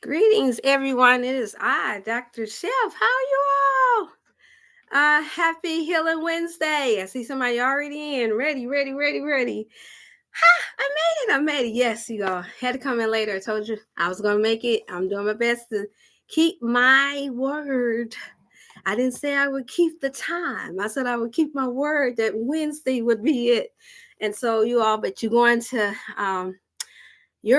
Greetings, everyone. It is I, Dr. Chef. How are you all? Happy Healing Wednesday. I see somebody already in. Ready. I made it. Yes, you all had to come in later. I told you I was going to make it. I'm doing my best to keep my word. I didn't say I would keep the time. I said I would keep my word that Wednesday would be it. And so you all, but you're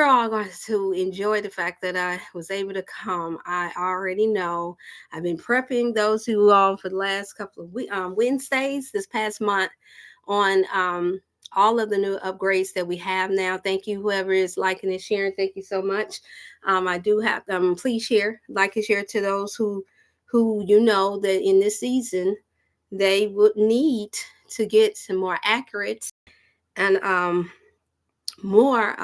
all going to enjoy the fact that I was able to come. I already know. I've been prepping those who for the last couple of Wednesdays this past month on all of the new upgrades that we have now. Thank you, whoever is liking and sharing. Thank you so much. I do have please share, like and share to those who you know that in this season they would need to get some more accurate and more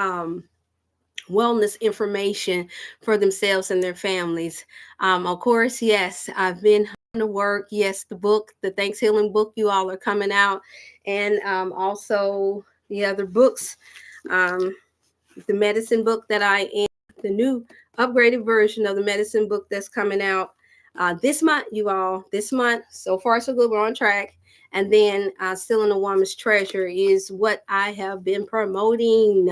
wellness information for themselves and their families. Of course, yes, I've been to work. Yes, the book, the Thanks Healing book, you all are coming out, and also the other books, um, the medicine book that I am, the new upgraded version of the medicine book that's coming out this month, you all. This month, so far so good. We're on track. And then Still in a Woman's Treasure is what I have been promoting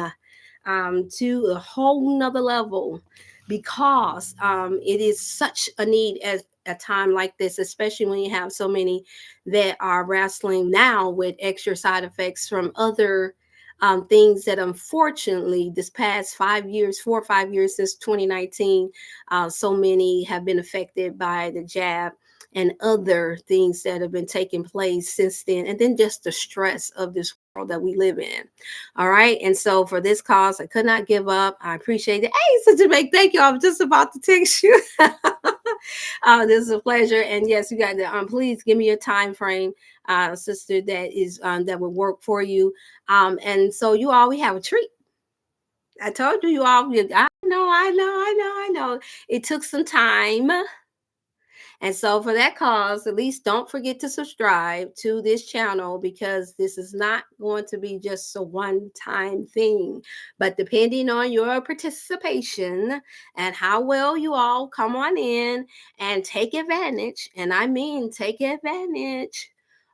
to a whole nother level because it is such a need at a time like this, especially when you have so many that are wrestling now with extra side effects from other things that unfortunately this past 5 years, 4 or 5 years since 2019, so many have been affected by the jab and other things that have been taking place since then. And then just the stress of this world that we live in. All right. And so for this cause, I could not give up. I appreciate it. Hey, Sister Meg, thank you. I was just about to text you. This is a pleasure. And yes, you got to please give me a time frame, sister, that would work for you. And so you all, we have a treat. I told you all. I know. It took some time. And so, for that cause, at least don't forget to subscribe to this channel because this is not going to be just a one time thing. But depending on your participation and how well you all come on in and take advantage, and I mean take advantage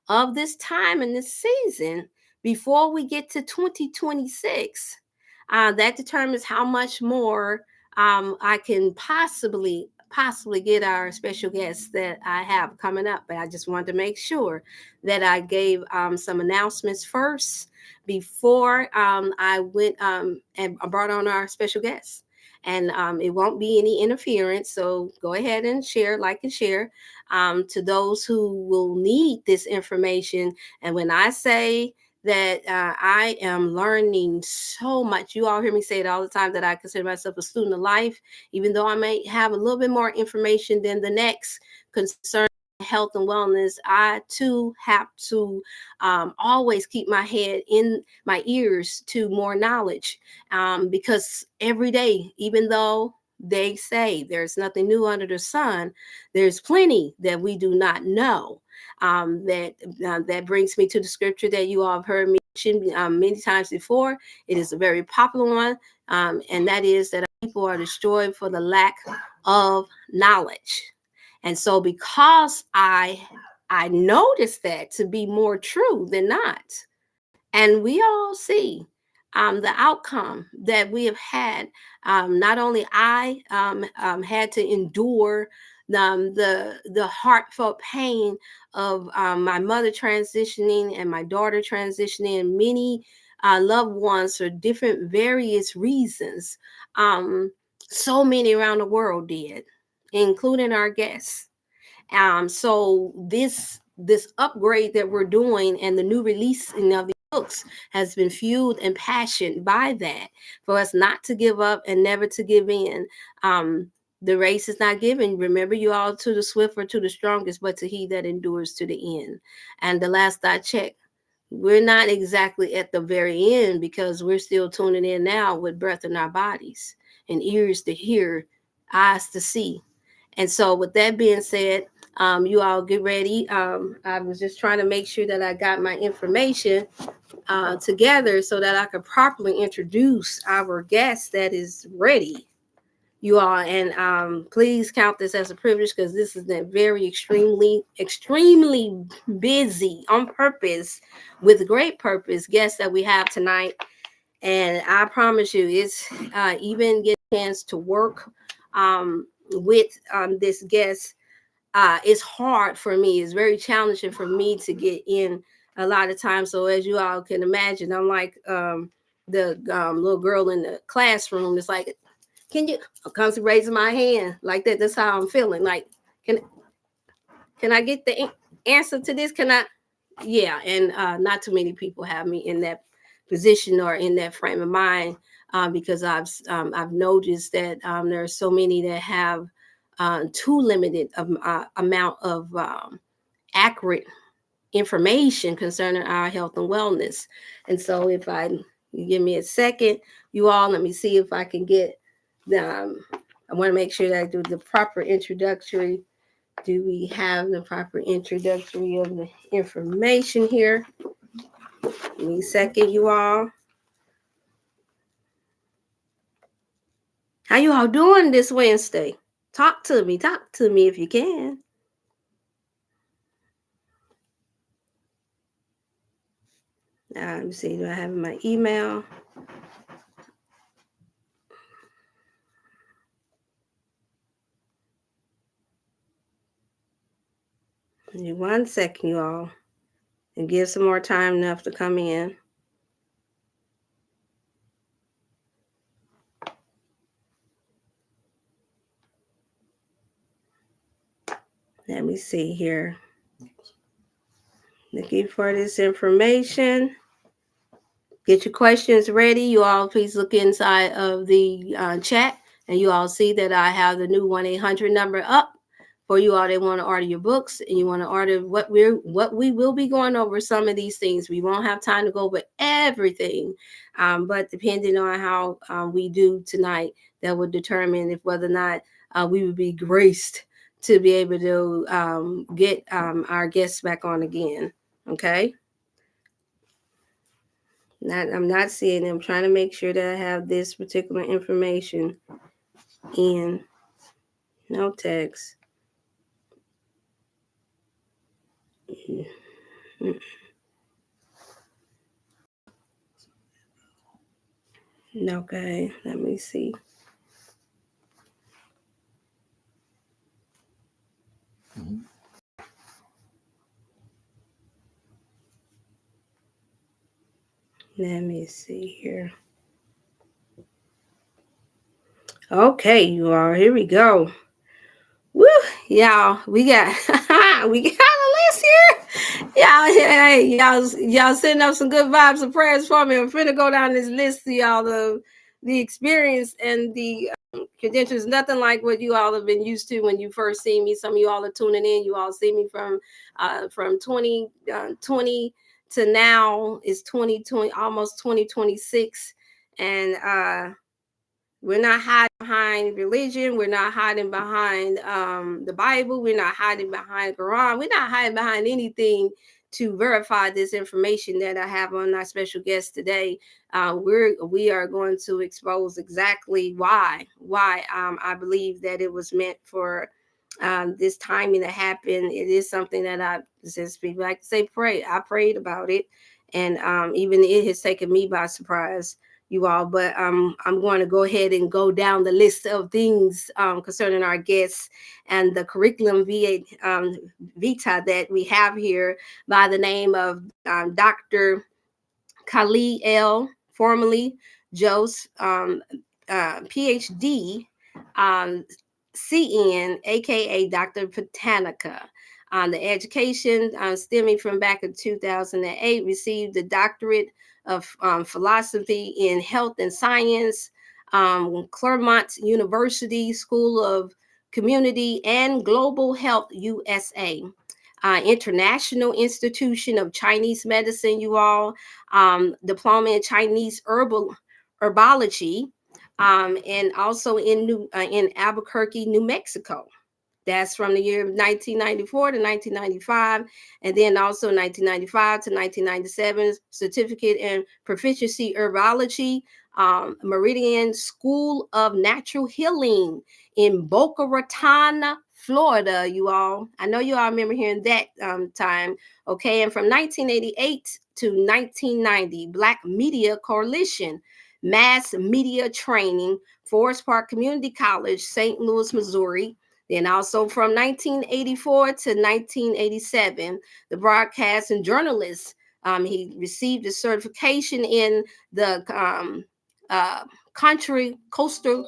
of this time and this season before we get to 2026, that determines how much more I can possibly get our special guests that I have coming up. But I just wanted to make sure that I gave some announcements first before I went and brought on our special guests. And it won't be any interference. So go ahead and share, like and share to those who will need this information. And when I say that I am learning so much. You all hear me say it all the time that I consider myself a student of life, even though I may have a little bit more information than the next concerning health and wellness. I too have to always keep my head in my ears to more knowledge because every day, even though they say there's nothing new under the sun, there's plenty that we do not know. That brings me to the scripture that you all have heard me mention many times before. It is a very popular one, and that is that people are destroyed for the lack of knowledge. And so, because I noticed that to be more true than not, and we all see the outcome that we have had. Not only I had to endure the heartfelt pain of my mother transitioning and my daughter transitioning, and many loved ones for different various reasons. So many around the world did, including our guests. So this upgrade that we're doing and the new releasing of the books has been fueled and passionate by that, for us not to give up and never to give in. The race is not given, remember, you all, to the swift or to the strongest, but to he that endures to the end. And the last I checked, we're not exactly at the very end because we're still tuning in now with breath in our bodies and ears to hear, eyes to see. And so with that being said, you all get ready. I was just trying to make sure that I got my information together so that I could properly introduce our guest that is ready, you all. And please count this as a privilege, because this is a very extremely busy, on purpose, with great purpose guest that we have tonight. And I promise you, it's even get a chance to work with this guest. It's hard for me. It's very challenging for me to get in a lot of times. So as you all can imagine, I'm like the little girl in the classroom. It's like, can you? I'm constantly raising my hand like that. That's how I'm feeling. Like, can can I get the answer to this? Can I? Yeah, and not too many people have me in that position or in that frame of mind, because I've noticed that there are so many that have too limited amount of accurate information concerning our health and wellness. And so, if you give me a second, you all, let me see if I can get the. I want to make sure that I do the proper introductory. Do we have the proper introductory of the information here? Give me a second, you all. How you all doing this Wednesday? Talk to me. Talk to me if you can. Let me see. Do I have my email? Give me 1 second, you all, and give some more time enough to come in. Let me see here. Looking for this information. Get your questions ready. You all please look inside of the chat, and you all see that I have the new 1-800 number up for you all that want to order your books, and you want to order what we will be going over some of these things. We won't have time to go over everything, but depending on how we do tonight, that will determine if whether or not we would be graced to be able to get our guests back on again. Okay. I'm not seeing them. I'm trying to make sure that I have this particular information in. No text. Okay, let me see. Let me see here. Okay, you all, here we go. Woo, y'all, we got we got a list here. Y'all sending up some good vibes and prayers for me. I'm finna go down this list to y'all of the experience and the credentials. Nothing like what you all have been used to when you first see me. Some of you all are tuning in. You all see me from 2020 to now is 2020, almost 2026, and we're not hiding behind religion. We're not hiding behind the Bible. We're not hiding behind Quran. We're not hiding behind anything to verify this information that I have on our special guest today. We are going to expose exactly why I believe that it was meant for this timing to happen. It is something that I, since people like to say, pray. I prayed about it, and even it has taken me by surprise, you all. But I'm going to go ahead and go down the list of things concerning our guests and the curriculum vita that we have here by the name of Dr. Khalid L., formerly Jose, PhD, CN, aka Dr. Botanica. The education stemming from back in 2008, received the doctorate of philosophy in health and science, Claremont University School of Community and Global Health, USA. International Institution of Chinese Medicine, you all, diploma in Chinese herbology, and also in Albuquerque, New Mexico. That's from the year 1994 to 1995, and then also 1995 to 1997, certificate in proficiency herbology, Meridian School of Natural Healing in Boca Raton, Florida. You all, I know you all remember hearing that time. Okay, and from 1988 to 1990, Black Media Coalition, mass media training, Forest Park Community College, St. Louis, Missouri. Then also from 1984 to 1987, the broadcast and journalist. He received a certification in the country coastal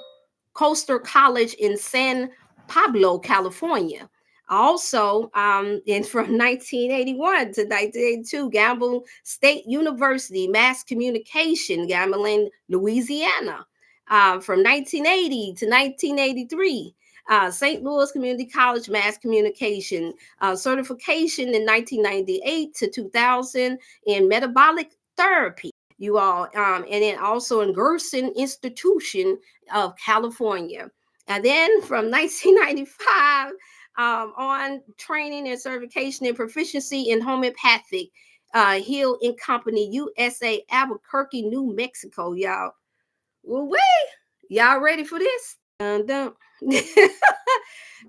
college in San Pablo, California. Also, and from 1981 to 1982, Gamble State University, Mass Communication, Gambling, Louisiana. From 1980 to 1983, St. Louis Community College, Mass Communication, certification in 1998 to 2000 in metabolic therapy. You all, and then also in Gerson Institution of California. And then from 1995 on, training and certification and proficiency in homeopathic, Hill and Company, USA, Albuquerque, New Mexico. Y'all, well, wait, y'all ready for this? Dun, dun.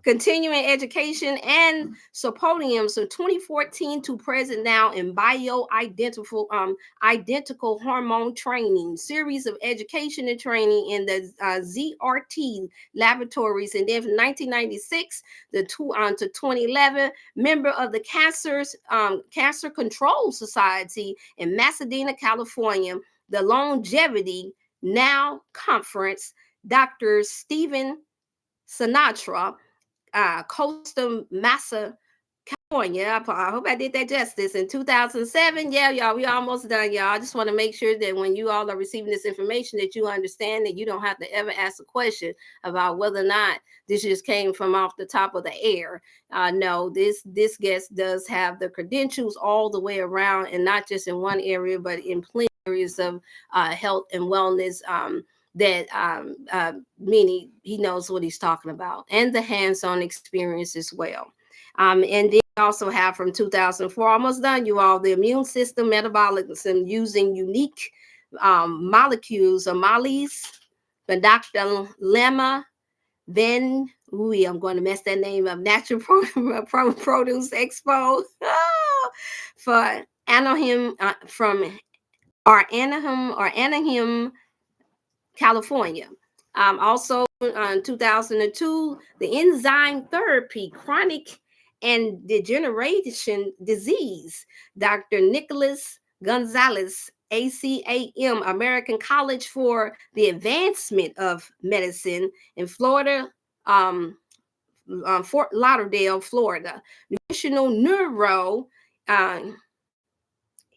Continuing education and symposium, so 2014 to present now in bioidentical identical hormone training, series of education and training in the ZRT laboratories, and then from 1996 to 2011, member of the Cancer Control Society in Pasadena, California, the Longevity Now Conference, Dr. Stephen Sinatra, Costa Mesa, California. I hope I did that justice. In 2007, yeah, y'all, we almost done, y'all. I just want to make sure that when you all are receiving this information, that you understand that you don't have to ever ask a question about whether or not this just came from off the top of the air. No, this guest does have the credentials all the way around, and not just in one area, but in plenty areas of health and wellness. That meaning he knows what he's talking about, and the hands-on experience as well. And then we also have from 2004, almost done, you all, the immune system metabolism using unique molecules or moleys, the Dr. Lemma Then I'm going to mess that name up. Natural Produce Expo for Anaheim from Anaheim, California. Also, in 2002, the enzyme therapy, chronic and degeneration disease, Dr. Nicholas Gonzalez, ACAM, American College for the Advancement of Medicine in Florida, Fort Lauderdale, Florida. Nutritional neuro,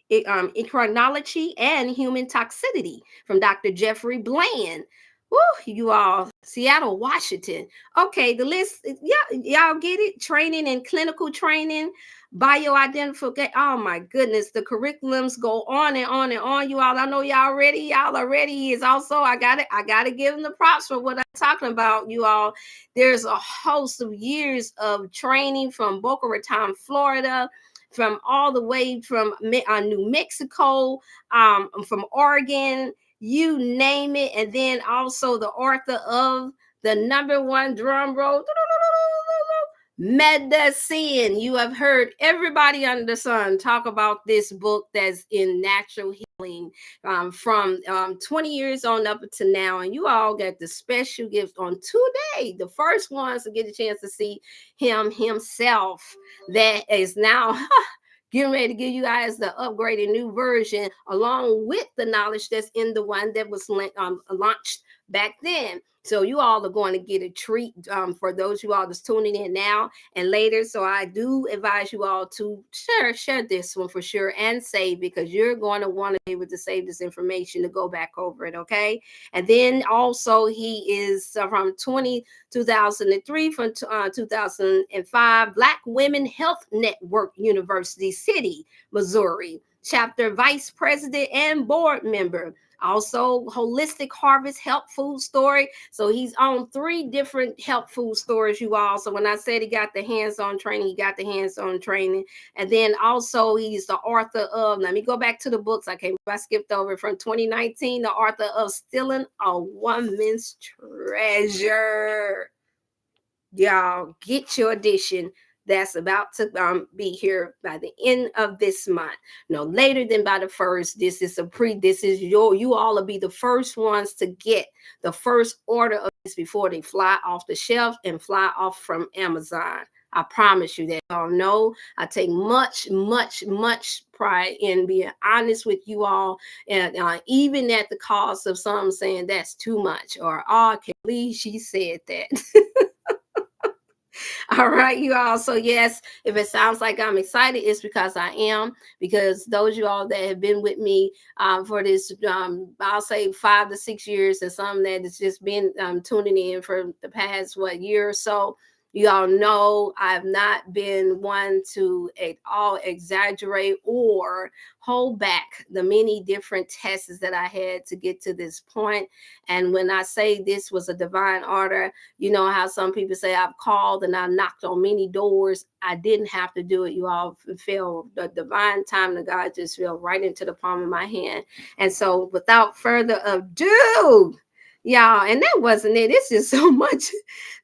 endocrinology and human toxicity from Dr. Jeffrey Bland. Woo, you all, Seattle, Washington. Okay, the list, yeah, y'all get it. Training and clinical training, bioidentification. Oh my goodness, the curriculums go on and on and on. You all, I know y'all ready. Y'all are ready. He is also, I gotta give him the props for what I'm talking about. You all, there's a host of years of training from Boca Raton, Florida, from all the way from New Mexico, from Oregon, you name it. And then also the author of the #1 drum roll, medicine. You have heard everybody under the sun talk about this book that's in natural healing from 20 years on up to now. And you all get the special gift on today. The first ones to get a chance to see him himself, that is now getting ready to give you guys the upgraded new version, along with the knowledge that's in the one that was launched back then. So you all are going to get a treat for those you all that's tuning in now and later. So I do advise you all to share this one for sure and save, because you're going to want to be able to save this information to go back over it. Okay. And then also he is from 2003 from 2005, Black Women Health Network, University City, Missouri, chapter vice president and board member. Also, Holistic Harvest Health Food Story. So he's on 3 different health food stores, you all. So when I said he got the hands-on training, he got the hands-on training. And then also he's the author of, let me go back to the books. I skipped over from 2019, the author of Stealing a Woman's Treasure. Y'all get your edition. That's about to be here by the end of this month. No later than by the first. This is you all will be the first ones to get the first order of this before they fly off the shelf and fly off from Amazon. I promise you that. Y'all know I take much, much, much pride in being honest with you all, and even at the cost of some saying that's too much, or oh, I can't believe she said that. All right, you all. So yes, if it sounds like I'm excited, it's because I am. Because those of you all that have been with me for this, I'll say 5 to 6 years, and some that has just been tuning in for the past year or so. You all know I've not been one to at all exaggerate or hold back the many different tests that I had to get to this point. And when I say this was a divine order, you know how some people say I've called and I knocked on many doors. I didn't have to do it. You all feel the divine time of God just fell right into the palm of my hand. And so without further ado, y'all, and that wasn't it. It's just so much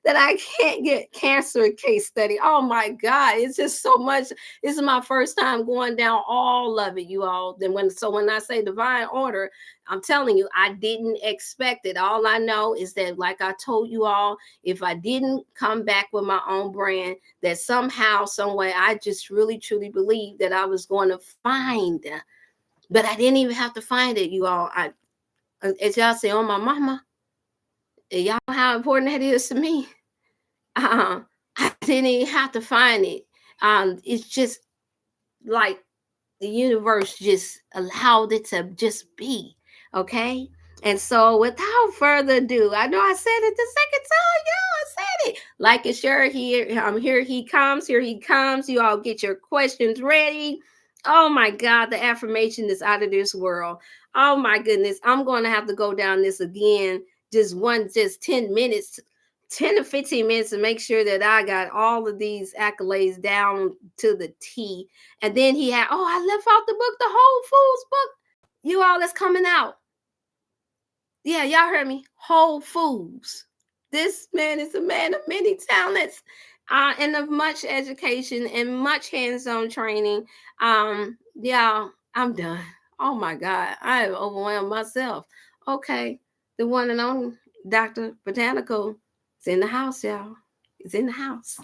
that I can't get cancer case study. Oh my God. It's just so much. This is my first time going down all of it, you all. When I say divine order, I'm telling you, I didn't expect it. All I know is that, like I told you all, if I didn't come back with my own brand, that somehow, some way, I just really, truly believed that I was going to find. But I didn't even have to find it, you all. As y'all say, oh, my mama, y'all know how important that is to me. I didn't even have to find it. It's just like the universe just allowed it to just be. Okay. And so without further ado, I know I said it the second time, y'all. I said it. Like and share here. Here he comes. Here he comes. You all get your questions ready. Oh my God, the affirmation is out of this world. Oh my goodness. I'm going to have to go down this again. Just 10 minutes 10 to 15 minutes to make sure that I got all of these accolades down to the T. And then he had, oh, I left out the book, the Whole Foods book. You all that's coming out. Yeah, y'all heard me. Whole Foods. This man is a man of many talents and of much education and much hands-on training. Yeah, I'm done. Oh my God, I have overwhelmed myself. Okay, the one and only Dr. Botanical is in the house, y'all. It's in the house.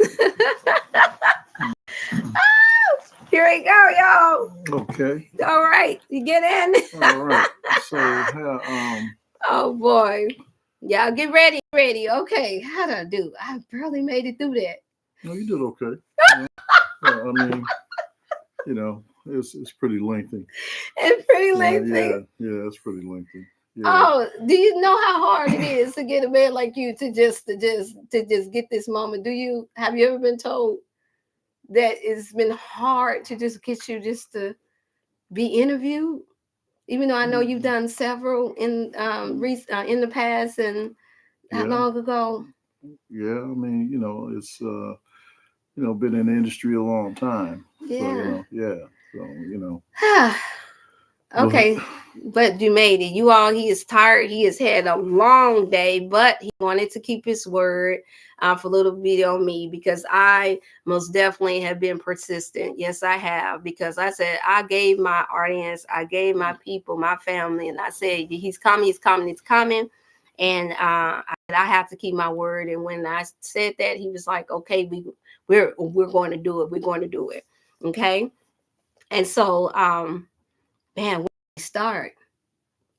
Here we go, y'all. Okay. All right, you get in. All right. So, oh boy, y'all get ready, ready. Okay, how did I do? I barely made it through that. no, you did okay. I mean, you know, it's pretty lengthy. It's pretty lengthy. Yeah, it's pretty lengthy. Yeah. Oh, do you know how hard it is to get a man like you to just get this moment? Have you ever been told that it's been hard to just get you just to be interviewed? Even though I know you've done several in the past, and how long ago? Yeah, I mean, it's been in the industry a long time. Yeah. So, Okay, but you made it. He is tired. He has had a long day, but he wanted to keep his word for a little bit on me, because I most definitely have been persistent. Yes, I have, because I said I gave my audience, I gave my people, my family, and I said he's coming, he's coming, he's coming. And I have to keep my word. And when I said that, he was like, okay, we're going to do it. We're going to do it. Okay. And so, man, where do we start?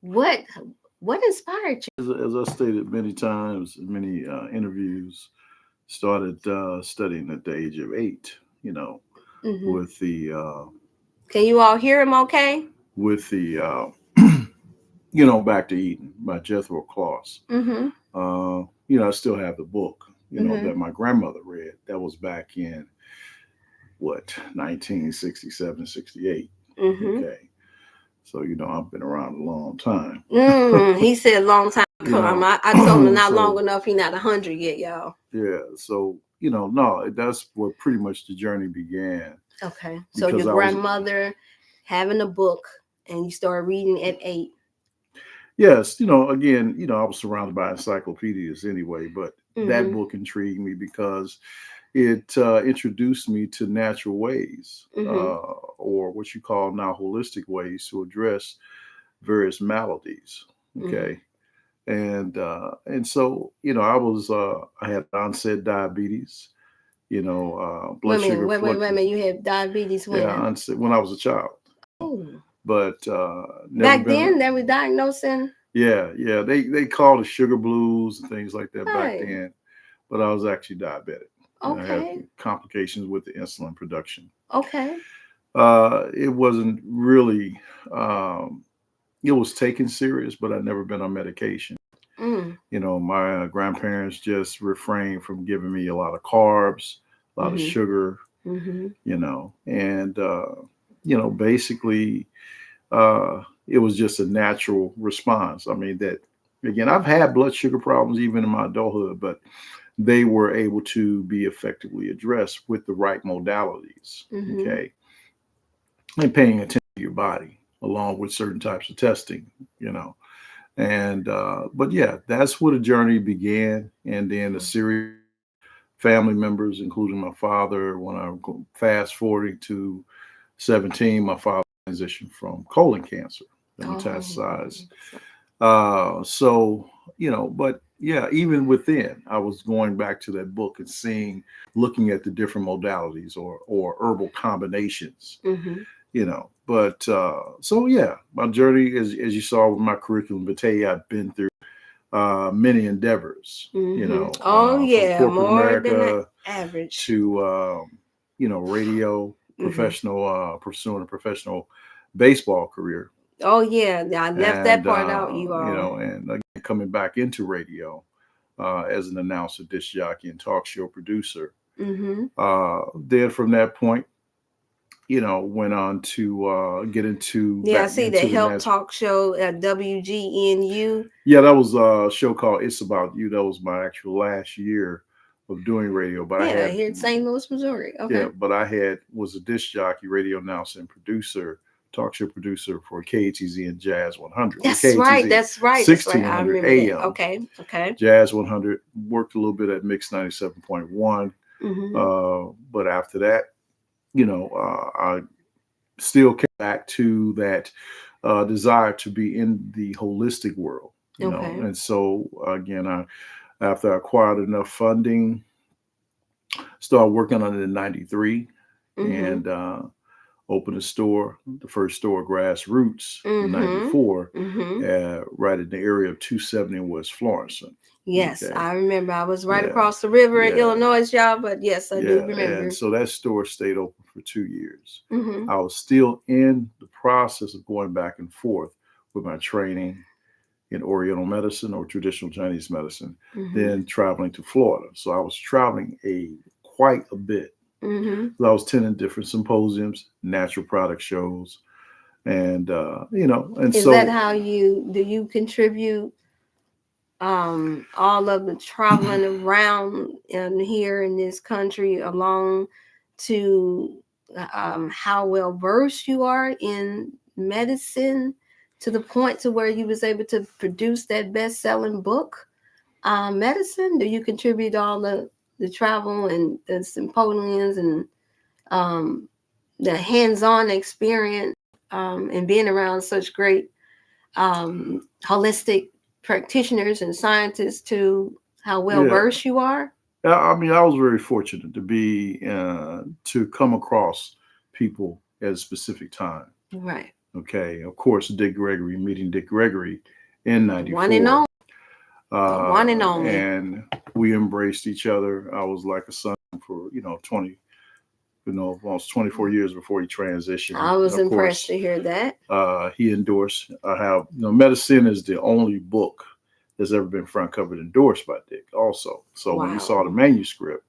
What inspired you? As I stated many times in many interviews, started studying at the age of 8. With the. Can you all hear him? Okay. With the. Back to Eden by Jethro Kloss. I still have the book, that my grandmother read. That was back in 1967, 68. Okay. So, I've been around a long time. He said long time come. I told him not long So, enough. He not 100 yet, y'all. yeah. So, no, that's where pretty much the journey began Okay. So your because I was, grandmother having a book and you started reading at 8. yes, again, I was surrounded by encyclopedias anyway, but that Mm-hmm. book intrigued me because it introduced me to natural ways, Mm-hmm. or what you call now holistic ways to address various maladies. Mm-hmm. Okay. And so, I had onset diabetes, blood sugar Wait a fluctuations. minute. You had diabetes Yeah, when? onset when I was a child, Oh. but never Back been. then they were diagnosing. Yeah. They called it sugar blues and things like that back Hey. then, but I was actually diabetic. I had Okay. complications with the insulin production. Okay. It wasn't really. Um, it was taken serious, but I'd never been on medication. Mm. My grandparents just refrained from giving me a lot of carbs, a lot of Mm-hmm. sugar, Mm-hmm. and basically, it was just a natural response. I mean, that again, I've had blood sugar problems even in my adulthood, but they were able to be effectively addressed with the right modalities. Mm-hmm. Okay, and paying attention to your body along with certain types of testing. You know, and but yeah, that's where the journey began, and then a series family members, including my father. When I go fast forwarding to 17, my father transitioned from colon cancer that Oh. metastasized. So, but yeah, even within, I was going back to that book and seeing, looking at the different modalities or herbal combinations, Mm-hmm. But so yeah, my journey, as you saw with my curriculum vitae, I've been through many endeavors, Mm-hmm. Oh from yeah, corporate more than the America average. to radio Mm-hmm. professional, pursuing a professional baseball career, Oh yeah, I left that and part out, you all. and again, coming back into radio as an announcer, disc jockey, and talk show producer. Mm-hmm. Then from that point, went on to get into Yeah, I back see the into the health national. talk show at WGNU. Yeah, that was a show called It's About You. That was my actual last year of doing radio, but I Yeah, had, here in St. Louis, Missouri. yeah, Okay. but I had was a disc jockey, radio announcer, and producer, talk show producer for KATZ and Jazz 100. Well, That's right. KATZ That's right. That's right. I 1600 remember that. AM, Okay. Okay. Jazz 100. Worked a little bit at Mix 97.1, Mm-hmm. but after that, I still came back to that desire to be in the holistic world, Okay. and so again, after I acquired enough funding, started working on it in '93, Mm-hmm. and opened a store, the first store, Grassroots, in Mm-hmm. '94, Mm-hmm. right in the area of 270 West Florence. Yes, Okay, I remember. I was right yeah, across the river in yeah, Illinois, y'all. But yes, I do yeah, and remember. so that store stayed open for 2 years. Mm-hmm. I was still in the process of going back and forth with my training in Oriental medicine or traditional Chinese medicine, Mm-hmm. then traveling to Florida. So I was traveling quite a bit. Mm-hmm. So I was attending different symposiums, natural product shows, and and Is that so how you do? You contribute all of the traveling around in here in this country along to how well versed you are in medicine to the point to where you was able to produce that best-selling book, medicine. Do you contribute all the travel and the symposiums and um, the hands-on experience and being around such great holistic practitioners and scientists to how well yeah, versed you are? I mean, I was very fortunate to be to come across people at a specific time. Right. Okay, of course, meeting Dick Gregory in The one and '94, only. The one and only. and we embraced each other. I was like a son for 20, almost 24 years before he transitioned. I And was of impressed course, to hear that. he endorsed. I have, Medicine is the only book that's ever been front covered endorsed by Dick. Also, so when he saw the Wow. manuscript,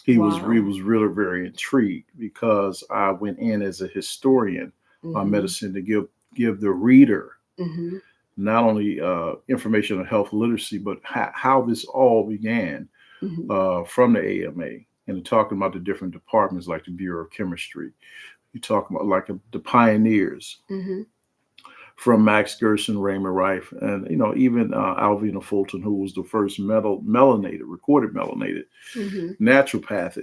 he Wow. was really very intrigued because I went in as a historian on Mm-hmm. medicine to give give the reader Mhm. not only information on health literacy, but how this all began Mhm. from the AMA, and talking about the different departments like the Bureau of Chemistry. You talk about like the pioneers Mhm. from Max Gerson, Raymond Rife, and even Alvina Fulton, who was the first recorded melanated Mhm. naturopath,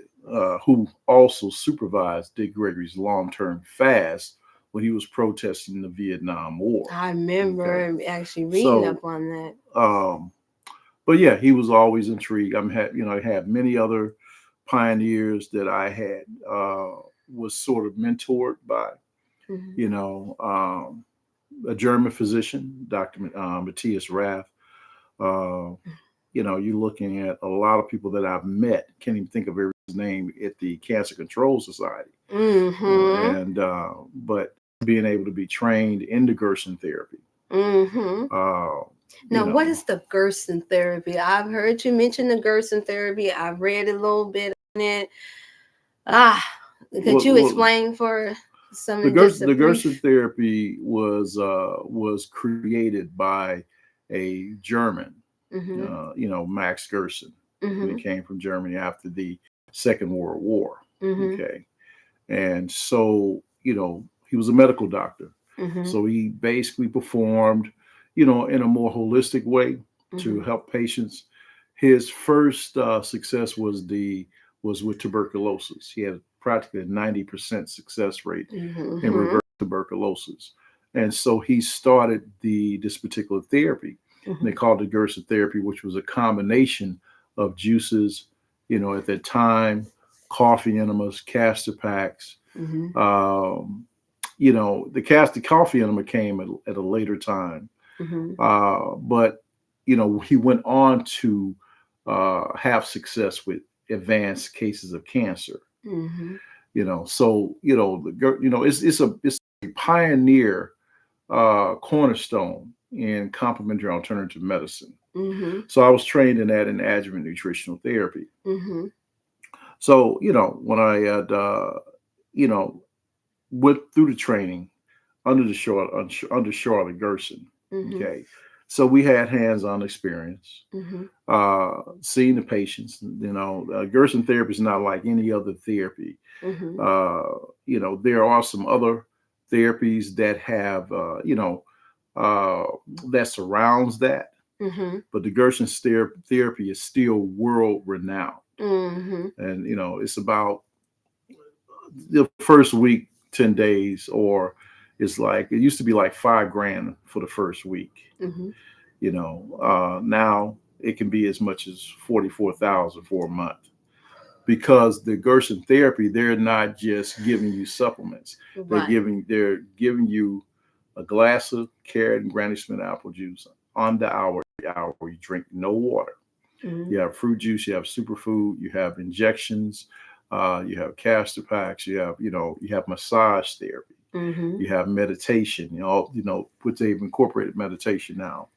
who also supervised Dick Gregory's long-term fast when he was protesting the Vietnam War. I Okay, remember actually reading so up on that. um, but yeah, he was always intrigued. I had many other pioneers that I had was sort of mentored by. Mhm. You know, a German physician, Dr. Matthias Rath. Uh, you're looking at a lot of people that I've met. Can't even think of everybody's name at the Cancer Control Society. Mhm. And but being able to be trained in the Gerson therapy. Mhm. Uh, you Now, what know, is the Gerson therapy? I've heard you mention the Gerson therapy. I've read a little bit on it. Ah, could what, you what explain for the some just Gerson a the Gerson brief? therapy was created by a German, Mhm. Max Gerson, and it Mhm. came from Germany after the Second World War. Mhm. Okay, and so he was a medical doctor, Mhm. so he basically performed, in a more holistic way to Mhm. help patients. His first success was with tuberculosis. He had practically a 90% success rate in Mhm. reverse tuberculosis. And so he started this particular therapy. And they Mhm. called it Gerson therapy, which was a combination of juices, at that time, coffee enemas, castor packs. Mhm. Um, the castor coffee enema came at a later time. Mhm. But, he went on to have success with advanced cases of cancer. Mhm. So it's a pioneer cornerstone in complementary alternative medicine. Mhm. So I was trained in that in adjuvant nutritional therapy. Mhm. So when I had you know went through the training under Charlotte Gerson, Mhm. okay, so we had hands-on experience Mhm. seeing the patients. Gerson therapy is not like any other therapy. Mhm. Uh, there are some other therapies that have, uh, that surrounds that, Mhm. but the Gerson therapy is still world renowned. Mhm. And, it's about the first week, 10 days, or it used to be like 5 grand for the first week. Mhm. Now it can be as much as 44,000 for a month, because the Gerson therapy, they're not just giving you supplements. Right. They're giving you a glass of carrot and Granny Smith apple juice on the hour. Every hour you drink no water. You Mhm. have fruit juice, you have superfood, you have injections, you have castor packs, you have massage therapy, Mhm. you have meditation, which they've incorporated meditation now.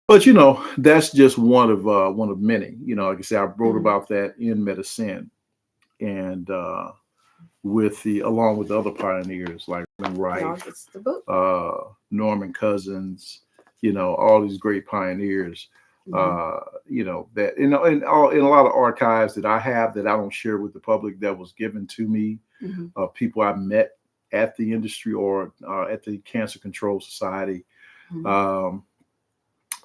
But that's just one of many. Like I said, I wrote Mhm. about that in Medicine, and with the along with the other pioneers like Lynn Y'all, Rife, it's the book. uh, Norman Cousins, all these great pioneers. Mhm. Uh, that in a lot of archives that I have that I don't share with the public, that was given to me, Mhm. people I met at the industry or at the Cancer Control Society. Mhm. Um,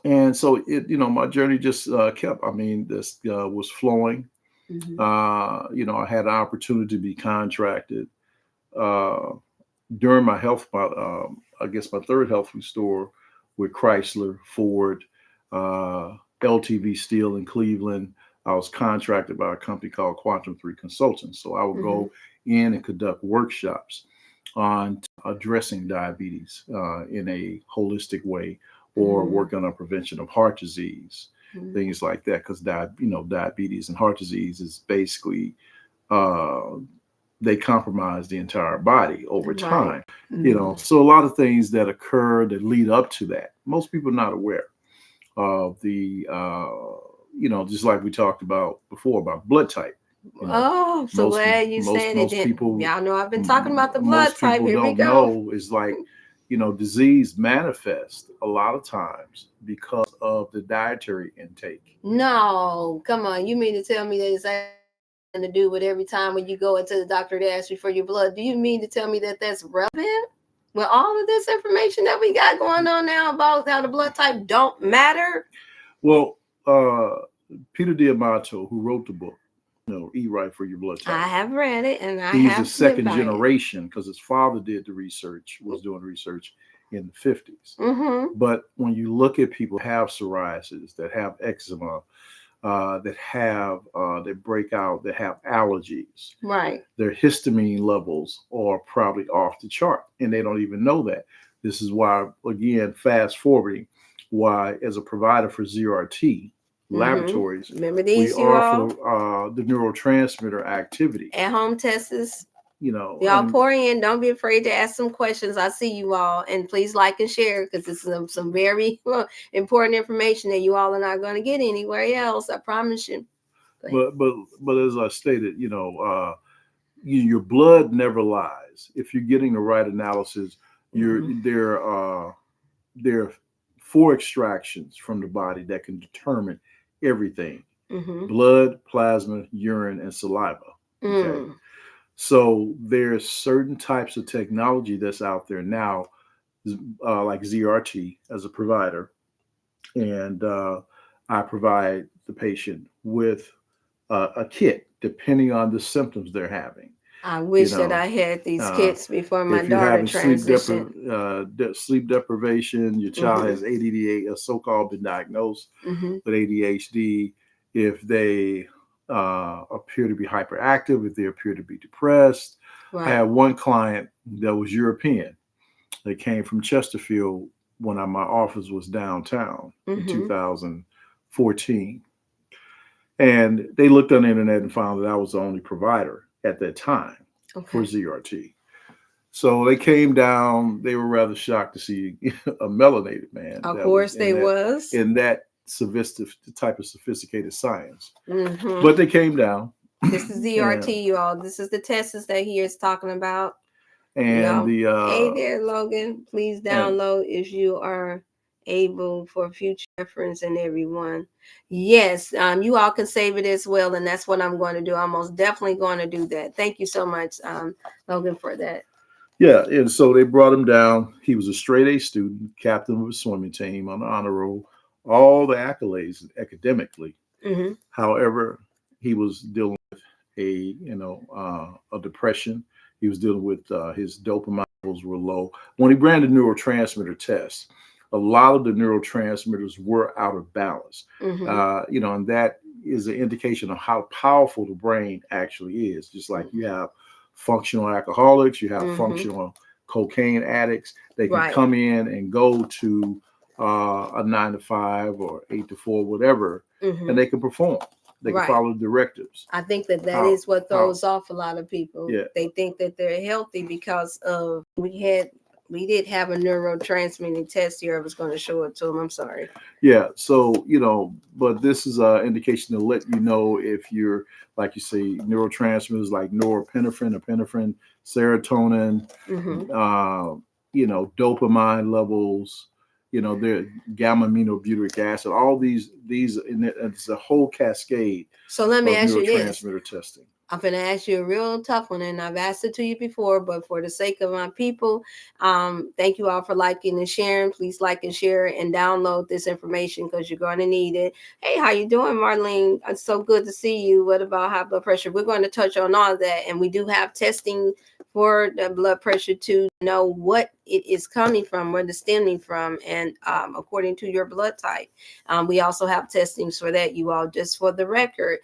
and so my journey just kept. I mean, this was flowing. Mhm. I had an opportunity to be contracted uh, during I guess my third health food store with Chrysler, Ford, uh, LTV Steel in Cleveland. I was contracted by a company called Quantum 3 Consultants. So I would Mhm. go in and conduct workshops on addressing diabetes in a holistic way, or Mhm. working on prevention of heart disease, Mhm. things like that. Because diabetes and heart disease is basically uh, they compromise the entire body over Right. time. Mhm. So a lot of things that occur that lead up to that. Most people are not aware of just like we talked about before about blood type. You know, Oh, I'm so most glad you most said it. most Then people y'all know I've been talking about the blood most type. people Here we don't go. know is like disease manifests a lot of times because of the dietary intake. No, come on. You mean to tell me that it's actually got something to do with every time when you go into the doctor to ask you for your blood? Do you mean to tell me that that's relevant with all of this information that we got going on now about how the blood type don't matter? Well, Peter Diamato, who wrote the book, Eat Right for Your Blood I Type, have read it and I he's a have lived second by it. generation because his father did the research, was doing research in the 50s. Mm-hmm. But when you look at people who have psoriasis, that have eczema, that break out, that have allergies, Right. their histamine levels are probably off the chart, and they don't even know that. This is why, again, fast forwarding, why as a provider for ZRT laboratories, Remember we these, you offer all? the neurotransmitter activity. At home tests. Y'all And pour in. Don't be afraid to ask some questions. I see you all. And please like and share because this is some very important information that you all are not going to get anywhere else. I promise you. Go ahead. but as I stated, your blood never lies. If you're getting the right analysis, you're Mhm. there are four extractions from the body that can determine everything: Mhm. blood, plasma, urine, and saliva. Okay, Mm. so there's certain types of technology that's out there now, like ZRT as a provider, and I provide the patient with a kit depending on the symptoms they're having. I You wish that know, I had these uh, kits before my if you're daughter having transitioned. sleep deprivation, your child Mhm. has ADD, so-called been diagnosed Mhm. with ADHD, if they appear to be hyperactive, if they appear to be depressed. I Right. had one client that was European. They came from Chesterfield when my office was downtown in Mhm. 2014. And they looked on the internet and found that I was the only provider at that time for Okay. ZRT. So they came down. They were rather shocked to see a melanated man Of that was course they was. in that type of sophisticated science. Mhm. But they came down, This is and ZRT, you all. This is the tests that he is talking about. and Y'all, the hey there, Logan. Please and download if you are able for future reference and everyone. Yes, you all can save it as well, and that's what I'm going to do. I'm most definitely going to do that. Thank you so much, Logan, for that. yeah, and so they brought him down. He was a straight A student, captain of a swimming team on the honor roll, all the accolades academically. Mm-hmm. However, he was dealing a depression. He was dealing with his dopamine levels were low. When he ran the neurotransmitter test, a lot of the neurotransmitters were out of balance. Mm-hmm. And that is an indication of how powerful the brain actually is. Just like you have functional alcoholics, you have Mm-hmm. functional cocaine addicts. They can Right. come in and go to a 9 to 5 or 8 to 4, whatever, and Mm-hmm. they can perform. They can Right. follow the directives. I think that that How is what how throws off a lot of people. yeah, They think that they're healthy because of we did have a neurotransmitting test here. I was going to show it to them. I'm sorry. yeah. So but this is an indication to let you know if you're, like you say, neurotransmitters like norepinephrine, epinephrine, serotonin, Mm-hmm. uh, dopamine levels, the gamma aminobutyric acid, all these, and it's a whole cascade So let me of ask you this. neurotransmitter testing. I'm going to ask you a real tough one, and I've asked it to you before, but for the sake of my people, thank you all for liking and sharing. Please like and share and download this information because you're going to need it. Hey, how you doing, Marlene? It's so good to see you. What about high blood pressure? We're going to touch on all of that, and we do have testing for the blood pressure to know what it is coming from, where it's stemming from, and according to your blood type. We also have testings for that, you all, just for the record.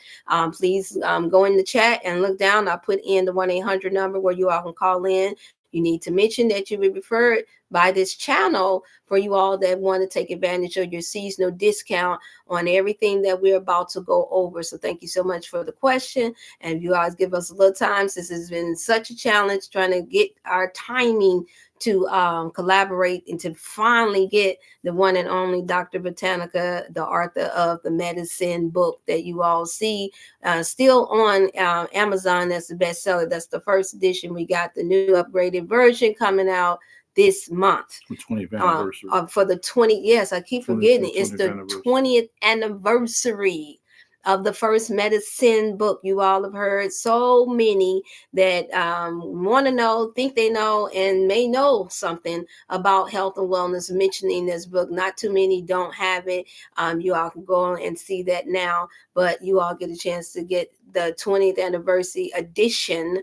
Please go in the chat and look down. I put in the 1-800 number where you all can call in. You need to mention that you were referred by this channel for you all that want to take advantage of your seasonal discount on everything that we're about to go over. So thank you so much for the question. And you guys give us a little time since it's been such a challenge trying to get our timing to collaborate and to finally get the one and only Dr. Botanica, the author of the medicine book that you all see still on Amazon. That's the bestseller. That's the first edition. We got the new upgraded version coming out this month. The 20th anniversary. For the 20, yes, I keep forgetting it. It's the 20th 20th anniversary of the first medicine book. You all have heard so many that want to know, think they know, and may know something about health and wellness mentioning this book. Not too many don't have it. You all can go on and see that now, but you all get a chance to get the 20th anniversary edition,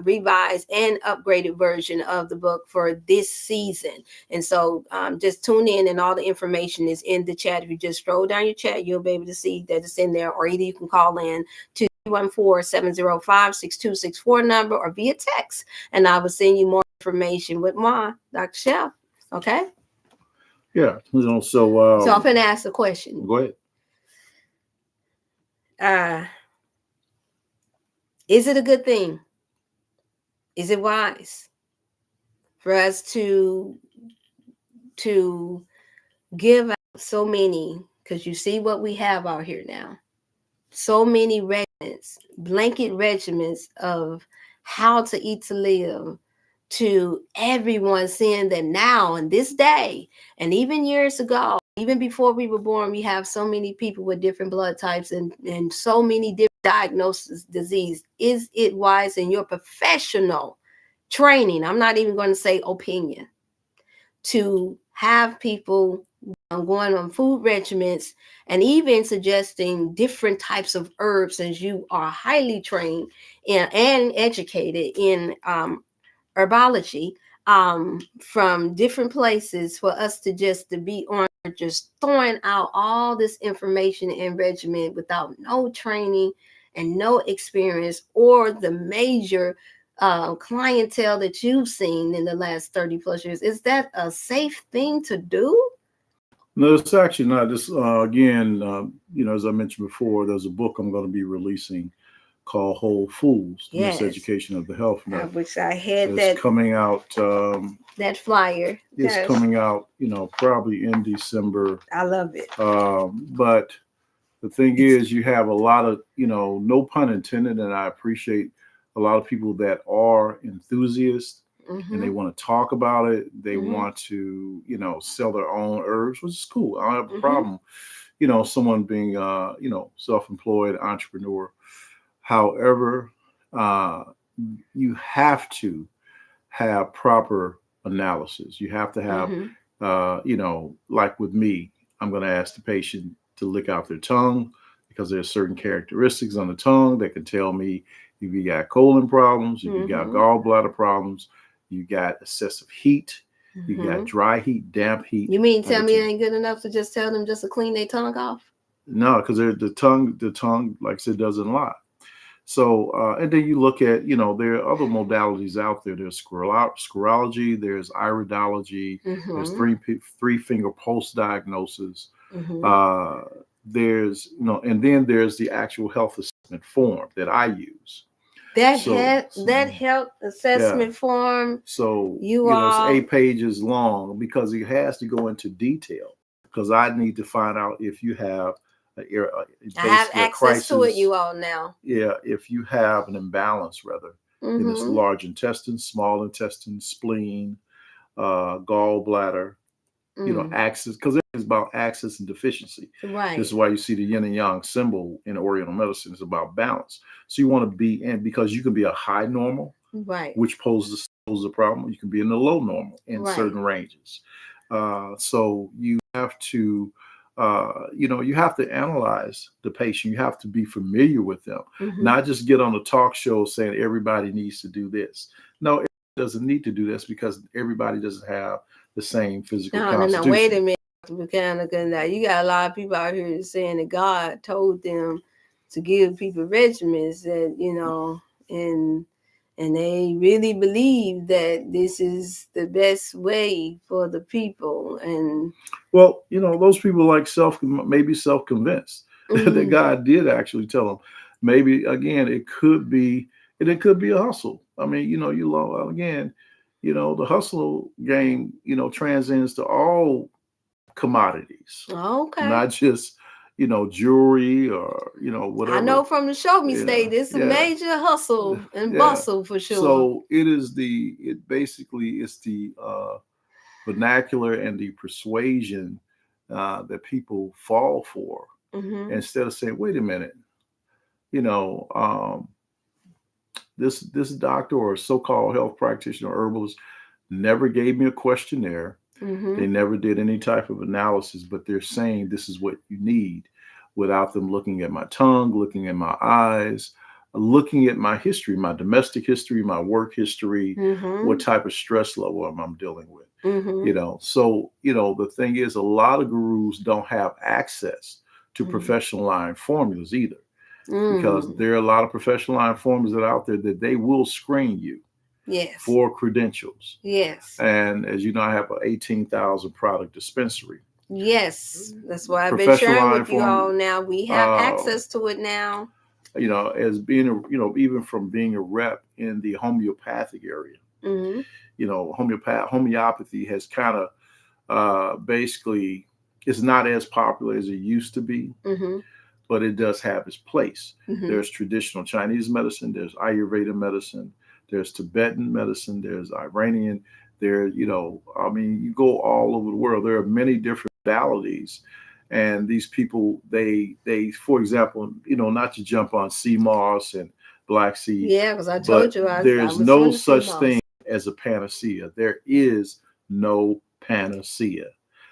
revised and upgraded version of the book for this season. And so just tune in, and all the information is in the chat. If you just scroll down your chat, you'll be able to see that it's in there, or either you can call in to 314-705-6264 number, or via text, and I will send you more information with my Dr. Chef. Okay? Yeah. So I'm going to ask a question. Go ahead. Is it a good thing? Is it wise for us to give out so many, because you see what we have out here now, so many regimens, blanket regimens of how to eat to live, to everyone, seeing that now in this day, and even years ago, even before we were born, we have so many people with different blood types and so many different diagnoses, disease. Is it wise in your professional training, I'm not even going to say opinion, to have people going on food regimens and even suggesting different types of herbs, as you are highly trained and educated in herbology, from different places, for us to just to be on just throwing out all this information and regimen without no training and no experience, or the major clientele that you've seen in the last 30 plus years? Is that a safe thing to do? No, it's actually not. This again, as I mentioned before, there's a book I'm going to be releasing called Whole Foods: The Yes. Miseducation of the Health I Myth. wish I had It's coming out. That flyer. It's Yes. coming out, probably in December. I love it. But the thing is, you have a lot of, no pun intended, and I appreciate a lot of people that are enthusiasts, and they want to talk about it. They want to, sell their own herbs, which is cool. I don't have a problem, someone being, self-employed entrepreneur. However, you have to have proper analysis. You have to have, like with me, I'm going to ask the patient to lick out their tongue, because there's certain characteristics on the tongue that can tell me if you got colon problems, if you got gallbladder problems, you got excessive heat, you got dry heat, damp heat. You mean tell me it ain't good enough to just tell them just to clean their tongue off? No, because the tongue, like I said, doesn't lie. So, and then you look at, there are other modalities out there. There's sclerology, there's iridology, there's three finger pulse diagnosis. There's, and then there's the actual health assessment form that I use. That health assessment form. So, it's 8 pages long, because it has to go into detail, because I need to find out if you have I have access crisis, to it, you all now. Yeah, if you have an imbalance, rather, in this large intestine, small intestine, spleen, gallbladder, axis, because it's about axis and deficiency. Right. This is why you see the yin and yang symbol in Oriental medicine. It's about balance. So you want to be in, because you can be a high normal, right, which poses a problem. You can be in the low normal in certain ranges. So you have to, you have to analyze the patient. You have to be familiar with them, not just get on a talk show saying everybody needs to do this. No, it doesn't need to do this, because everybody doesn't have the same physical constitution. No, wait a minute, Now you got a lot of people out here saying that God told them to give people regimens that, and they really believe that this is the best way for the people. And well, those people maybe self-convinced that God did actually tell them. Maybe again, it could be a hustle. I mean, again, the hustle game, transcends to all commodities. Okay. Not just, jewelry or I know whatever. from the show me Yeah, state, it's a yeah, major hustle and yeah. bustle for sure. So it basically is the vernacular and the persuasion that people fall for, Mm-hmm. instead of saying, "Wait a minute, you know, this doctor or so-called health practitioner or herbalist never gave me a questionnaire. They Mm-hmm. never did any type of analysis, but they're saying this is what you need, without them looking at my tongue, looking at my eyes, looking at my history, my domestic history, my work history, what Mm-hmm. type of stress level I'm dealing with." Mm-hmm. So the thing is, a lot of gurus don't have access to Mm-hmm. professional line formulas either, because Mm. there are a lot of professional line formulas that are out there that they will screen you Yes. for credentials. Yes. And as you know, I have an 18,000 product dispensary. Yes. That's why I've been Professional sharing line with you formula, all now. We have uh, access to it now. as being even from being a rep in the homeopathic area, Mm-hmm. homeopathy has kind of basically, it's not as popular as it used to be, Mm-hmm. but it does have its place. Mm-hmm. There's traditional Chinese medicine, there's Ayurveda medicine, there's Tibetan medicine, there's Iranian, I mean, you go all over the world. There are many different modalities. And these people, for example, not to jump on sea moss and black seed, Yeah, because I but told you I there's was from no the sea such moss. thing as a panacea. There is no panacea.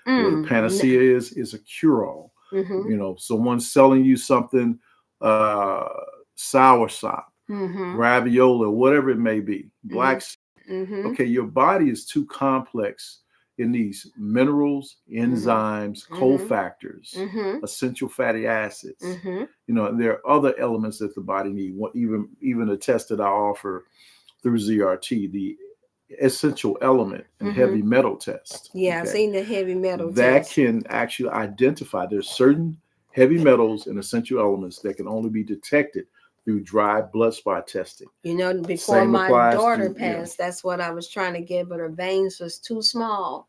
What a Mm. panacea is a cure-all. Mm-hmm. Someone's selling you something, uh, sour sop, Mm-hmm. ravioli, whatever it may be, Mm-hmm. black seed. Mm-hmm. Okay, your body is too complex in these minerals, Mm-hmm. enzymes, Mm-hmm. cofactors, Mm-hmm. essential fatty acids. Mm-hmm. And there are other elements that the body needs. Even a test that I offer through ZRT, the essential element and Mm-hmm. heavy metal test. Yeah, I Okay, seen the heavy metal that test. can actually identify there's certain heavy metals and essential elements that can only be detected through dry blood spot testing. Before Same my applies daughter to passed, that's what I was trying to get, but her veins was too small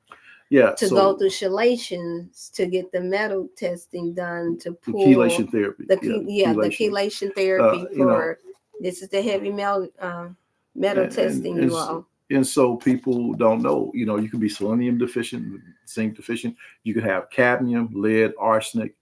yeah. to go So through chelations to get the metal testing done to the pull chelation therapy, the yeah, the chelation, chelation therapy you know, for this is the heavy metal and and testing, and, you all. and so people don't know. You can be selenium deficient, zinc deficient. You could have cadmium, lead, arsenic.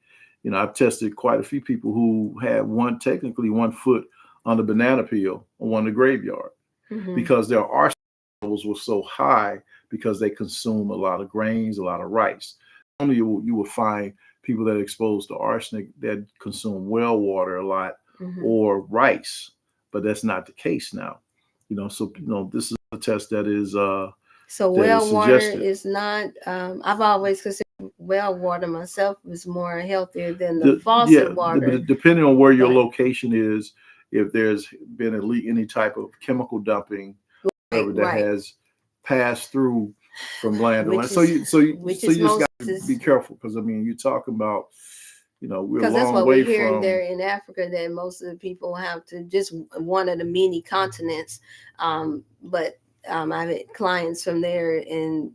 I've tested quite a few people who had technically 1 foot on the banana peel on one of the graveyard, Mm-hmm. because their arsenic levels were so high because they consume a lot of grains, a lot of rice. Only you will find people that are exposed to arsenic that consume well water a lot Mm-hmm. or rice, but that's not the case now. So this is a test So that is well water suggested. is not. I've always considered well water myself is more healthier than the Yeah, faucet water, but depending on where your but location is, if there's been any type of chemical dumping, right, whatever, that right, has passed through from land to land. which So is you so you which so is you just got most to be careful, because I mean, you're talking about, we're a because that's long what we're way hearing there from. in Africa, that most of the people have to just one of the many continents. But I've had clients from there, and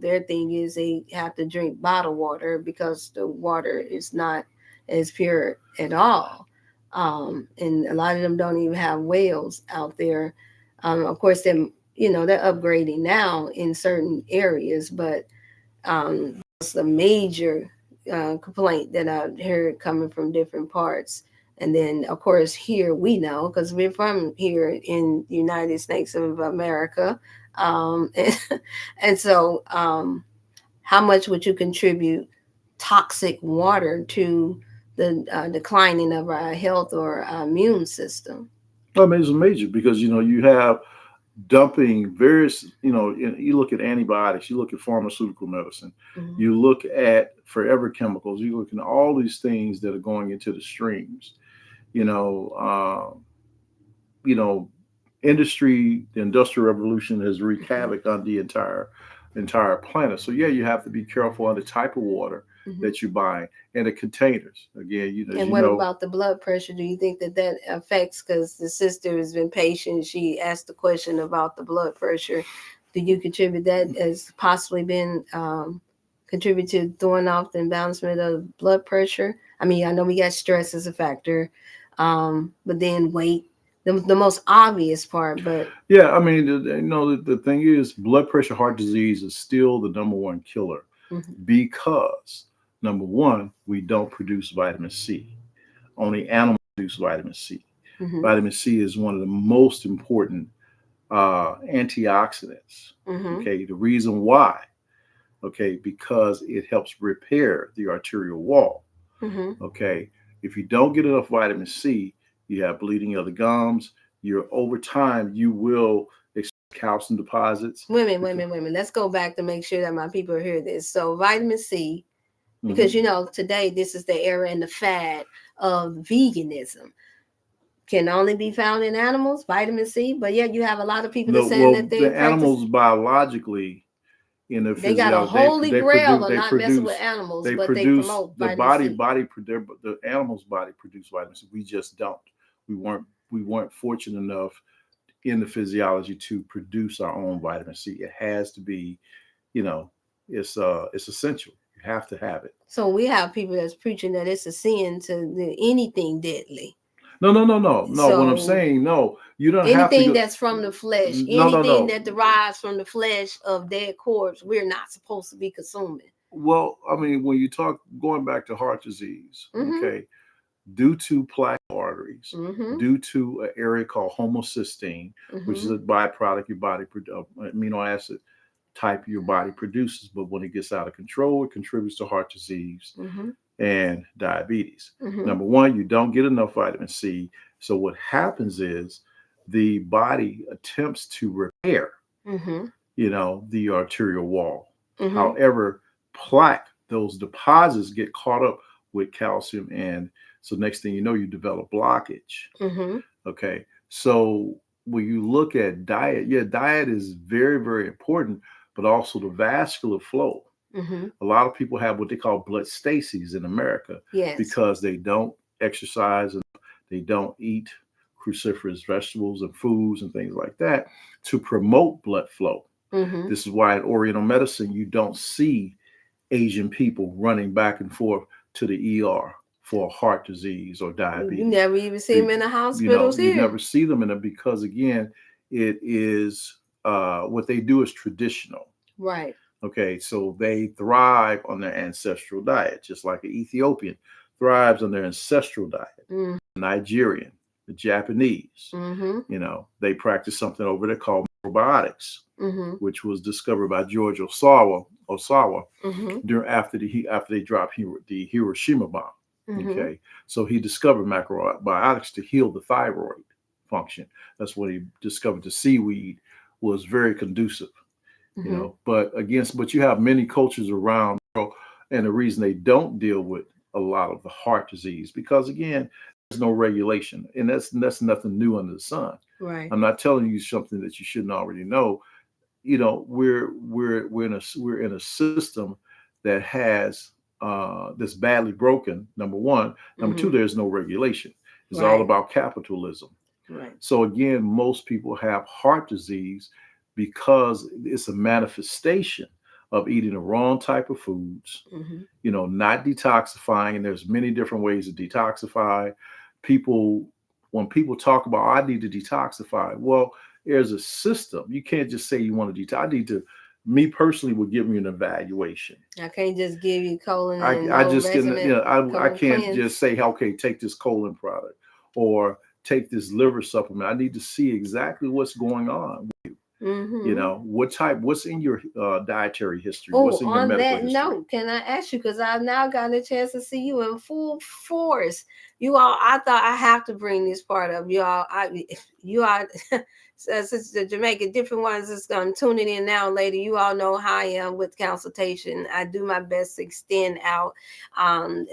their thing is they have to drink bottled water because the water is not as pure at all. And a lot of them don't even have wells out there. Of course, they're upgrading now in certain areas, but it's a major complaint that I've heard coming from different parts. And then, of course, here we know because we're from here in the United States of America. And, and so, how much would you contribute toxic water to the declining of our health or our immune system? I mean, it's major, because you have dumping various. You look at antibiotics, you look at pharmaceutical medicine, Mm-hmm. you look at forever chemicals, you look at all these things that are going into the streams. You know, you know, the industrial revolution has wreaked Mm-hmm. havoc on the entire planet. So yeah, you have to be careful on the type of water Mm-hmm. that you buy and the containers. Again, as And you what know, about the blood pressure? Do you think that affects? Because the sister has been patient. She asked the question about the blood pressure. Do you contribute that as possibly been contribute to throwing off the imbalancement of blood pressure? I mean, I know we got stress as a factor, but then weight, the most obvious part. But Yeah, I mean, the thing is, blood pressure, heart disease is still the number one killer mhm, because number one, we don't produce vitamin C. Only animals produce vitamin C. mhm, Vitamin C is one of the most important antioxidants. mhm, Okay, the reason why, okay, because it helps repair the arterial wall. mhm. Okay, if you don't get enough vitamin C, you have bleeding of the gums. You're over time, you will experience calcium deposits. Women, Because, women, women. Let's go back to make sure that my people hear this. So vitamin C, because mhm. today this is the era and the fad of veganism. Can only be found in animals, vitamin C. But yet you have a lot of people that No, saying that well, they the practice. animals biologically in their They got a physiology, holy grail of they not messing with produce animals, they but they produce promote vitamin C. the animal's body produce vitamin C. We just don't. We weren't fortunate enough in the physiology to produce our own vitamin C. It has to be, you know, it's essential. You have to have it. So we have people that's preaching that it's a sin to do anything deadly. No, no, no, no, no. What I'm So saying, no, you don't have to anything go. that's from the flesh, No, no, anything no. that derives from the flesh of dead corpse, we're not supposed to be consuming. Well, I mean, when you talk going back to heart disease, Mm-hmm. okay, due to plaque arteries, Mm-hmm. due to an area called homocysteine, which is Mm-hmm. a byproduct your body amino acid type your body produces, but when it gets out of control, it contributes to heart disease Mm-hmm. and diabetes. Mm-hmm. Number one, you don't get enough vitamin C. So what happens is the body attempts to repair, Mm-hmm. the arterial wall. Mm-hmm. However, plaque, those deposits get caught up with calcium, and so next thing you know, you develop blockage. Mm-hmm. Okay, so when you look at diet, yeah, diet is very, very important, but also the vascular flow. Mm-hmm. A lot of people have what they call blood stasis in America Yes. because they don't exercise and they don't eat cruciferous vegetables and foods and things like that to promote blood flow. Mm-hmm. This is why in Oriental medicine, you don't see Asian people running back and forth to the ER for heart disease or You diabetes. never even see them Be, in the hospitals you here. never see them in it because, again, it is what they do is traditional. Right. Okay, so they thrive on their ancestral diet, just like an Ethiopian thrives on their ancestral diet. Mm-hmm. Nigerian, the Japanese, Mm-hmm. they practice something over there called probiotics, Mm-hmm. which was discovered by George Osawa Mm-hmm. during after they dropped the Hiroshima bomb. Mm-hmm. Okay, so he discovered macrobiotics to heal the thyroid function. That's what he discovered. The seaweed was very conducive, Mm-hmm. but you have many cultures around, and the reason they don't deal with a lot of the heart disease because again, there's no regulation, and that's nothing new under the sun. Right. I'm not telling you something that you shouldn't already know. We're in a system that has that's badly broken. Number one. Number two, Mm-hmm. there's no regulation. It's all Right. about capitalism. Right. So again, most people have heart disease because it's a manifestation of eating the wrong type of foods, Mm-hmm. not detoxifying. And there's many different ways to detoxify. People, when people talk about, I need to detoxify, well, there's a system. You can't just say you want to detox. Me personally would give me an evaluation. I can't just give you colon and I no just can, regimen, I colon can't cleanse. just say, okay, take this colon product or take this liver supplement. I need to see exactly what's going on. Mm-hmm. What's in your dietary history? Oh, What's in your on medical that history? note, can I ask you, because I've now gotten a chance to see you in full force. You all, I thought I have to bring this part up. You all, since the Jamaica, different ones that's tuning in now later, you all know how I am with consultation. I do my best to extend out,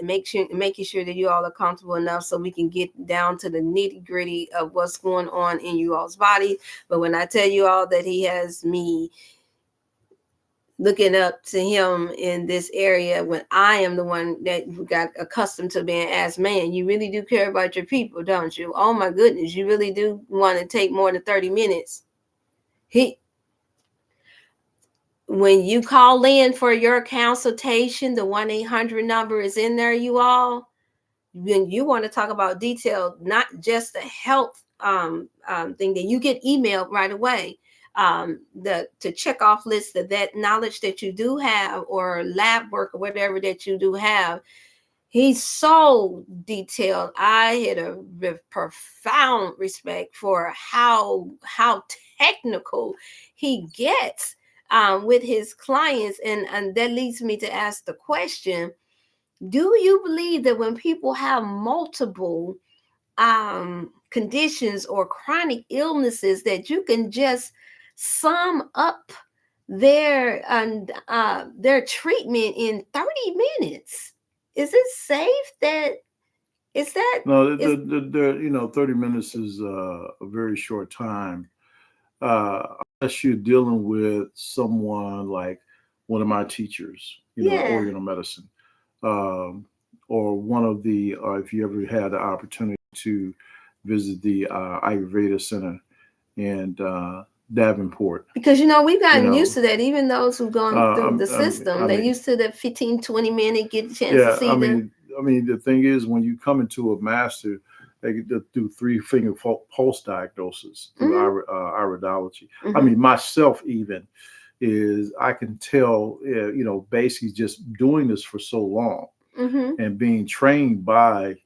making sure that you all are comfortable enough so we can get down to the nitty gritty of what's going on in you all's body. But when I tell you all that he has me looking up to him in this area when I am the one that got accustomed to being asked, man, you really do care about your people, don't you? Oh my goodness, you really do want to take more than 30 minutes. He When you call in for your consultation, the 1-800 number is in there, you all. when you want to talk about detail, not just the health thing, that you get emailed right away. The to check off list of that knowledge that you do have, or lab work or whatever that you do have. He's so detailed. I had a profound respect for how technical he gets with his clients, and that leads me to ask the question: do you believe that when people have multiple conditions or chronic illnesses, that you can just sum up their treatment in 30 minutes? Is it safe? That is that No, is 30 minutes is a very short time. Unless you're dealing with someone like one of my teachers, in yeah. oriental medicine, um, or one of the, or if you ever had the opportunity to visit the Ayurveda Center in Davenport, Because we've you gotten used know, to that. Even those who've gone through the I system, they're mean, used to the 15-20 minute, get a chance to yeah, see the. the thing is, when you come into a master, they get to do three finger pulse diagnosis through Hmm. iridology. I Hmm. mean, myself even is I can tell, basically just doing this for so long Hmm. and being trained by,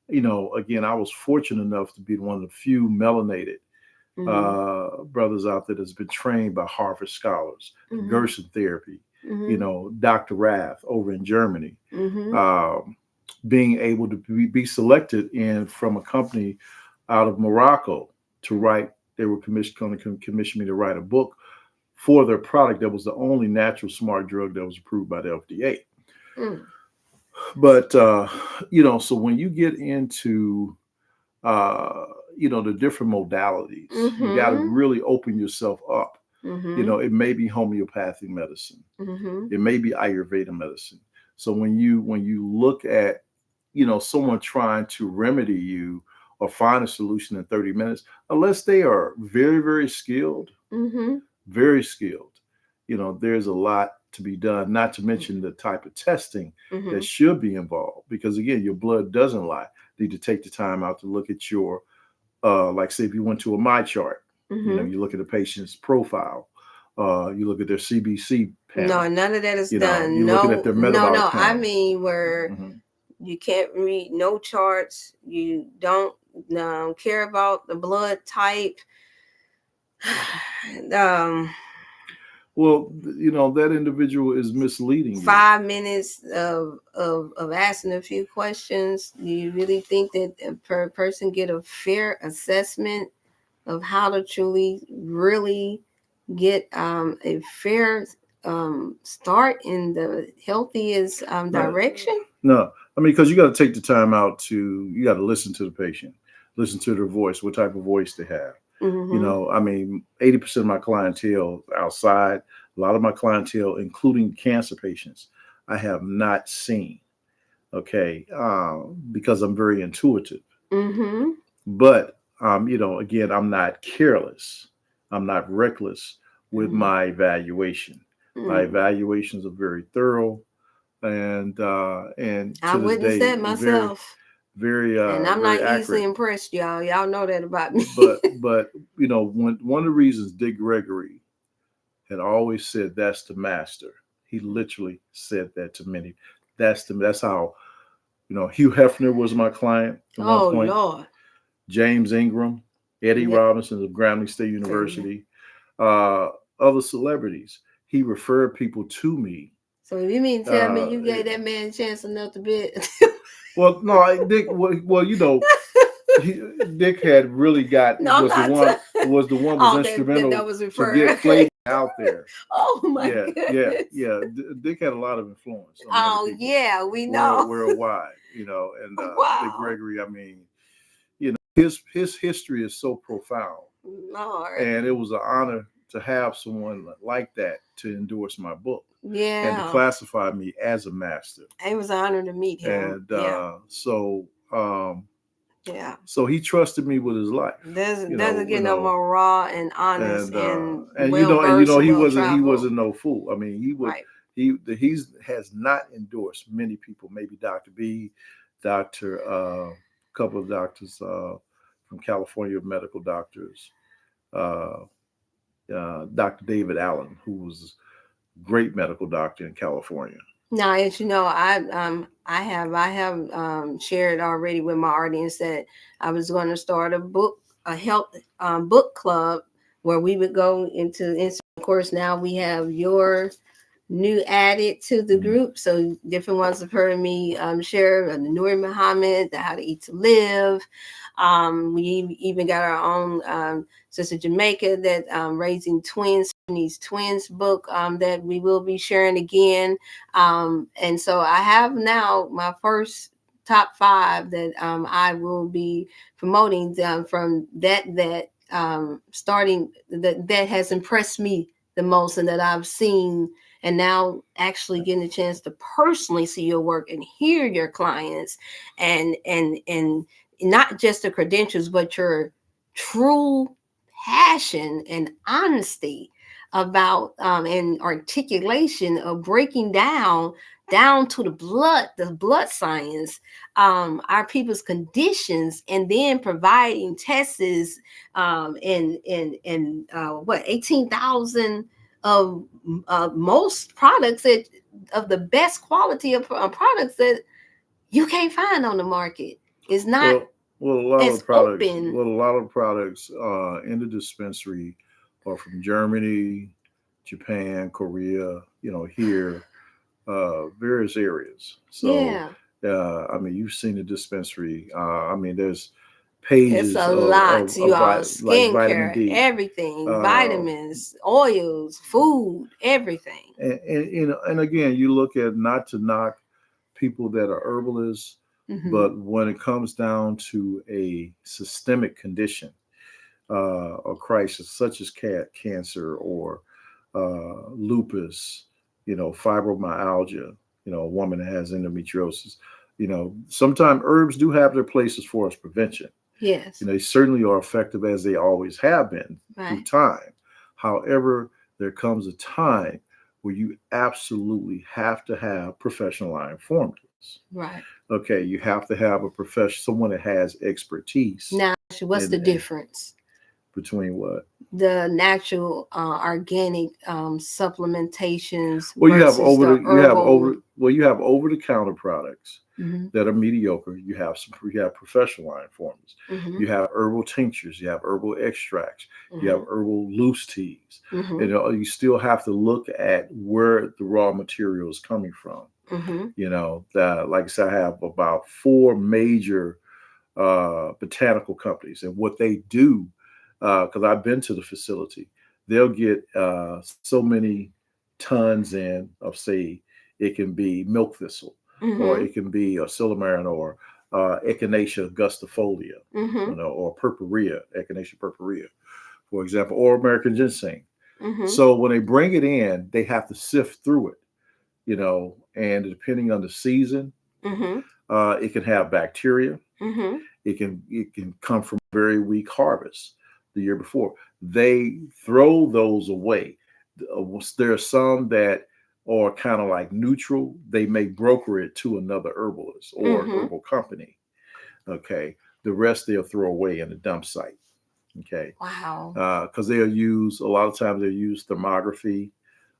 again, I was fortunate enough to be one of the few melanated Hmm. brothers out there that's been trained by Harvard scholars, Hmm. Gerson therapy, Hmm. Dr. Rath over in Germany, Hmm. um, being able to be selected in from a company out of Morocco to write. They were going to commission me to write a book for their product that was the only natural smart drug that was approved by the FDA. Hmm. But so when you get into uh, the different modalities, you got to Hmm. really open yourself up. Hmm. It may be homeopathic medicine, Hmm. it may be Ayurveda medicine. So when you look at someone trying to remedy you or find a solution in 30 minutes, unless they are very, very skilled, Hmm. very skilled, there's a lot to be done, not to mention the type of testing that Hmm. should be involved. Because again, your blood doesn't lie. You need to take the time out to look at your, like say if you went to a my chart, Hmm. you look at a patient's profile, you look at their CBC No, panel, none of that is done. you're looking at No, their no, metabolic no. I panel. mean, where Mhm. you can't read no charts. You don't care about the blood type. um, Well, that individual is misleading you. 5 minutes of asking a few questions. Do you really think that a person get a fair assessment of how to truly, really get a fair start in the healthiest No, direction? no. I mean, because you got to take the time out you got to listen to the patient, listen to their voice, what type of voice they have. Mm-hmm. I mean, 80% of my clientele outside, a lot of my clientele, including cancer patients, I have not seen, okay, because I'm very intuitive. Mm-hmm. But, again, I'm not careless. I'm not reckless with Mm-hmm. my evaluation. My Mm. evaluations are very thorough and I to this witnessed day that very, myself. very, And I'm very not easily accurate. impressed, y'all. Y'all know that about me. But one of the reasons Dick Gregory had always said that's the master. He literally said that to many. That's how Hugh Hefner was my client at one Oh point. Lord. James Ingram, Eddie Yeah. Robinson of Grambling State University, uh, other celebrities. He referred people to me. So you mean tell me Uh, you gave that man a chance enough to bid? well, no, Dick. Well, Dick had really got No, I'm not. was Oh, that instrumental was to get referred. Flavor out there. Oh my Yeah, yeah, goodness. yeah. Dick had a lot of influence on many Oh people yeah, we know. worldwide. And Dick Wow. Gregory. I mean, his history is so profound, Lord. and it was an honor to have someone like that to endorse my book and to Yeah. classify me as a master. It was an honor to meet him. And Yeah. Yeah. so he trusted me with his life. Doesn't get no more raw and honest and And well versed and well he traveled. wasn't no fool. I mean, Right. he's has not endorsed many people, maybe Dr. B, doctor, couple of doctors from California, medical doctors, uh, Dr. David Allen, who was a great medical doctor in California. Now, as you know, I have shared already with my audience that I was going to start a health book club where we would go into. And of course, now we have your new added to the Mm. group. So different ones have heard me share the Nuri Muhammad, the How to Eat to Live. We even got our own Sister Jamaica that raising twins, these twins book that we will be sharing again. And so I have now my first top five that I will be promoting from that starting that has impressed me the most and that I've seen, and now actually getting a chance to personally see your work and hear your clients, and not just the credentials but your true passion and honesty about and articulation of breaking down to the blood science, our people's conditions, and then providing tests in what 18,000 of most products that of the best quality of products that you can't find on the market. It's not Well, well, a lot of as the products, open. well, a lot of products in the dispensary are from Germany, Japan, Korea. Here, various areas. So, Yeah, I mean, you've seen the dispensary. I mean, there's it's pages a lot, you all. like vitamin Skincare, D. everything, Uh, vitamins, oils, food, everything. and again, you look at, not to knock people that are herbalists, Hmm. but when it comes down to a systemic condition or crisis such as cancer or lupus, fibromyalgia, a woman that has endometriosis, sometimes herbs do have their places for us prevention. Yes, They certainly are effective as they always have been through right, time. However, there comes a time where you absolutely have to have professional line formulas. right. Okay, you have to have a profession, someone that has expertise Now, what's the in difference? between what. The natural organic supplementations Well, you have versus over the the you have herbal. over well you have over the counter products Hmm. that are mediocre. You have professional line formulas. Hmm. You have herbal tinctures. You have herbal extracts. You have Hmm. herbal loose teas. Hmm. You still have to look at where the raw material is coming from. Hmm. Like I said, I have about four major botanical companies, and what they do, because I've been to the facility, they'll get so many tons in of, say, it can be milk thistle, or Hmm. it can be a silymarin, or Echinacea gustifolia, Hmm. or purpurea, Echinacea purpurea, for example, or American ginseng. Hmm. So when they bring it in, they have to sift through it, and depending on the season, Hmm. it can have bacteria. Hmm. It can come from very weak harvest the year before. They throw those away. There are some that are kind of like neutral. They may broker it to another herbalist or Hmm. herbal company. Okay, the rest they'll throw away in the dump site. Okay, Wow. because they'll use, a lot of times they'll use thermography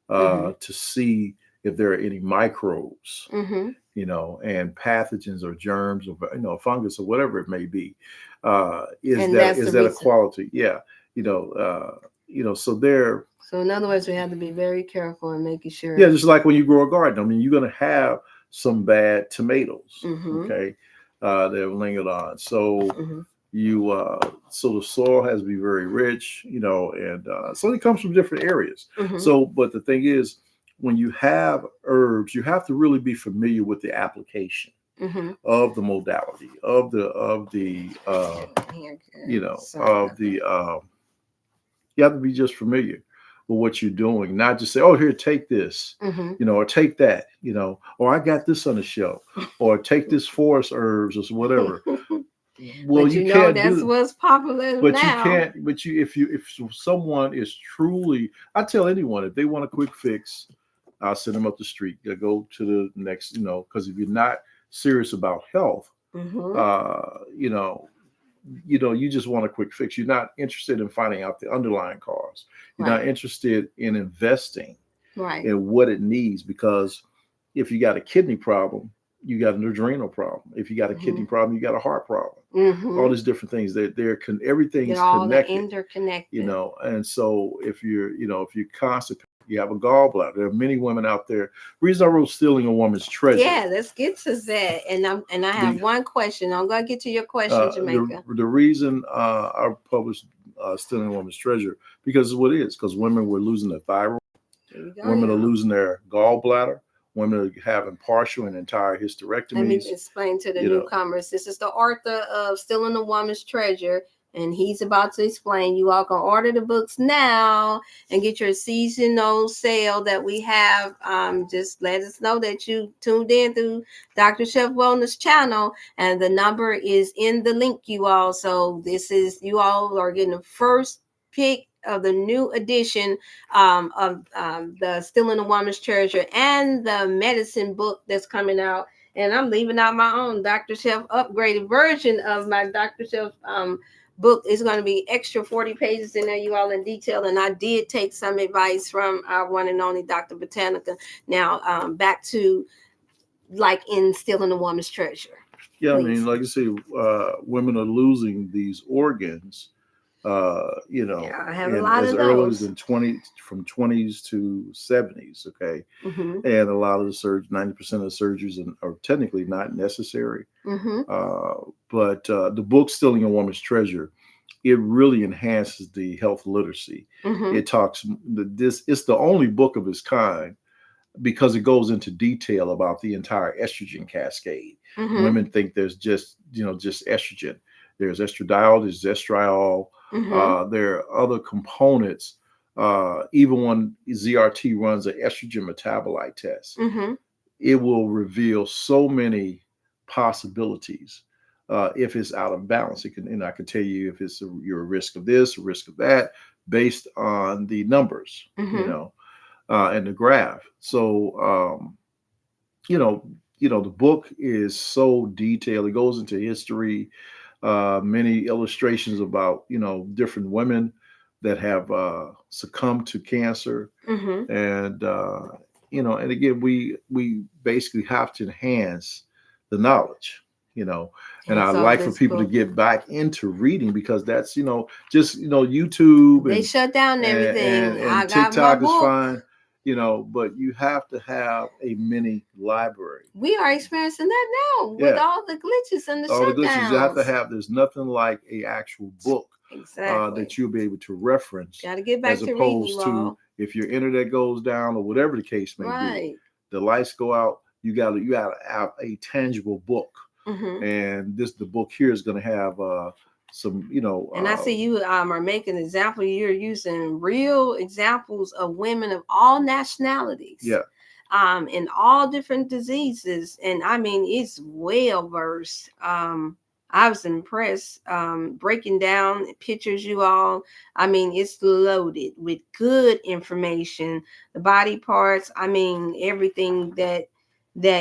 Hmm. to see if there are any microbes, Hmm. and pathogens or germs or fungus or whatever it may be. Is And that that's is the that a reason. quality? Yeah, So there, So in other words, we have to be very careful in making yeah, sure. just like when you grow a garden. I mean, you're going to have some bad tomatoes. Hmm. Okay, that have lingered on. So Hmm. so the soil has to be very rich, and so it comes from different areas. Hmm. So, but the thing is, when you have herbs, you have to really be familiar with the application Hmm. of the modality of the Here, sorry of about the that. you have to be just familiar with what you're doing, not just say, oh, here, take this, Hmm. or take that, or I got this on the shelf, or take this forest herbs or whatever. Well, But you you know can't that's do. what's popular But you now. can't. But if someone is truly, I tell anyone, if they want a quick fix, I'll send them up the street. They go to the next, because if you're not serious about health, Mm-hmm. uh, you know, you just want a quick fix. You're not interested in finding out the underlying cause. You're not Right. interested in investing Right. in what it needs, because if you got a kidney problem, you got an adrenal problem. If you got a Mm-hmm. kidney problem, you got a heart problem. All Mm-hmm. these different things. They're Everything's all connected, interconnected. And so if you're constipated, you have a gallbladder. There are many women out there. Reason I wrote "Stealing a Woman's Treasure." Yeah, let's get to that. And I have The one question. I'm gonna get to your question, Jamaica. the reason I published "Stealing a Woman's Treasure" because it's what it is. Because women were losing their thyroid, Here we go women are now. losing their gallbladder, women are having partial and entire Let me hysterectomies. explain to the You know, newcomers. This is the author of Stealing a Woman's Treasure, and he's about to explain. You all can order the books now and get your seasonal sale that we have. Just let us know that you tuned in through Dr. Chef Wellness channel, and the number is in the link, you all. So this is, you all are getting the first pick of the new edition of the Stealing a Woman's Treasure and the medicine book that's coming out. And I'm leaving out my own Dr. Chef upgraded version of my Dr. Chef book. Is going to be extra 40 pages in there, you all, in detail. And I did take some advice from our one and only Dr. Botanica. Now, back to like in Stealing a Woman's Treasure. yeah, I mean, Please. like I say, women are losing these organs, Yeah, I have a in lot as of early as those. in 20s to 70s. Okay, Mm-hmm. and a lot of the 90% of the surgeries are technically not necessary. Mm-hmm. Uh, but the book "Stealing a Woman's Treasure," it really enhances the health literacy. Mm-hmm. It talks this. It's the only book of its kind because it goes into detail about the entire estrogen cascade. Mm-hmm. Women think there's just estrogen. There's estradiol, there's estriol. Mm-hmm. There are other components. Even when ZRT runs an estrogen metabolite test, Mm-hmm. it will reveal so many possibilities. If it's out of balance, it can, and I can tell you if you're a risk of this, a risk of that, based on the numbers. You Mm-hmm. know, and the graph. So, you know, the book is so detailed. It goes into history, many illustrations about different women that have succumbed to cancer, Mm-hmm. and and again, we basically have to enhance the knowledge. You know, and And I so like for this people to book, get back into reading because that's just YouTube they shut down everything. I and got my TikTok is book. fine, but you have to have a mini library. We are experiencing that now with Yeah, all the glitches and the all the glitches you have to shutdowns. have. There's nothing like a actual book Exactly. that you'll be able to reference, Got to get back as to reading, opposed you to all. if your internet goes down or whatever the case may be, Right. the lights go out. You gotta have a tangible book, Mm-hmm. and the book here is going to have some And I see you are making an example. You're using real examples of women of all nationalities, yeah. in all different diseases. And I mean, it's well versed. I was impressed. Breaking down pictures, you all. I mean, it's loaded with good information. The body parts. I mean, everything that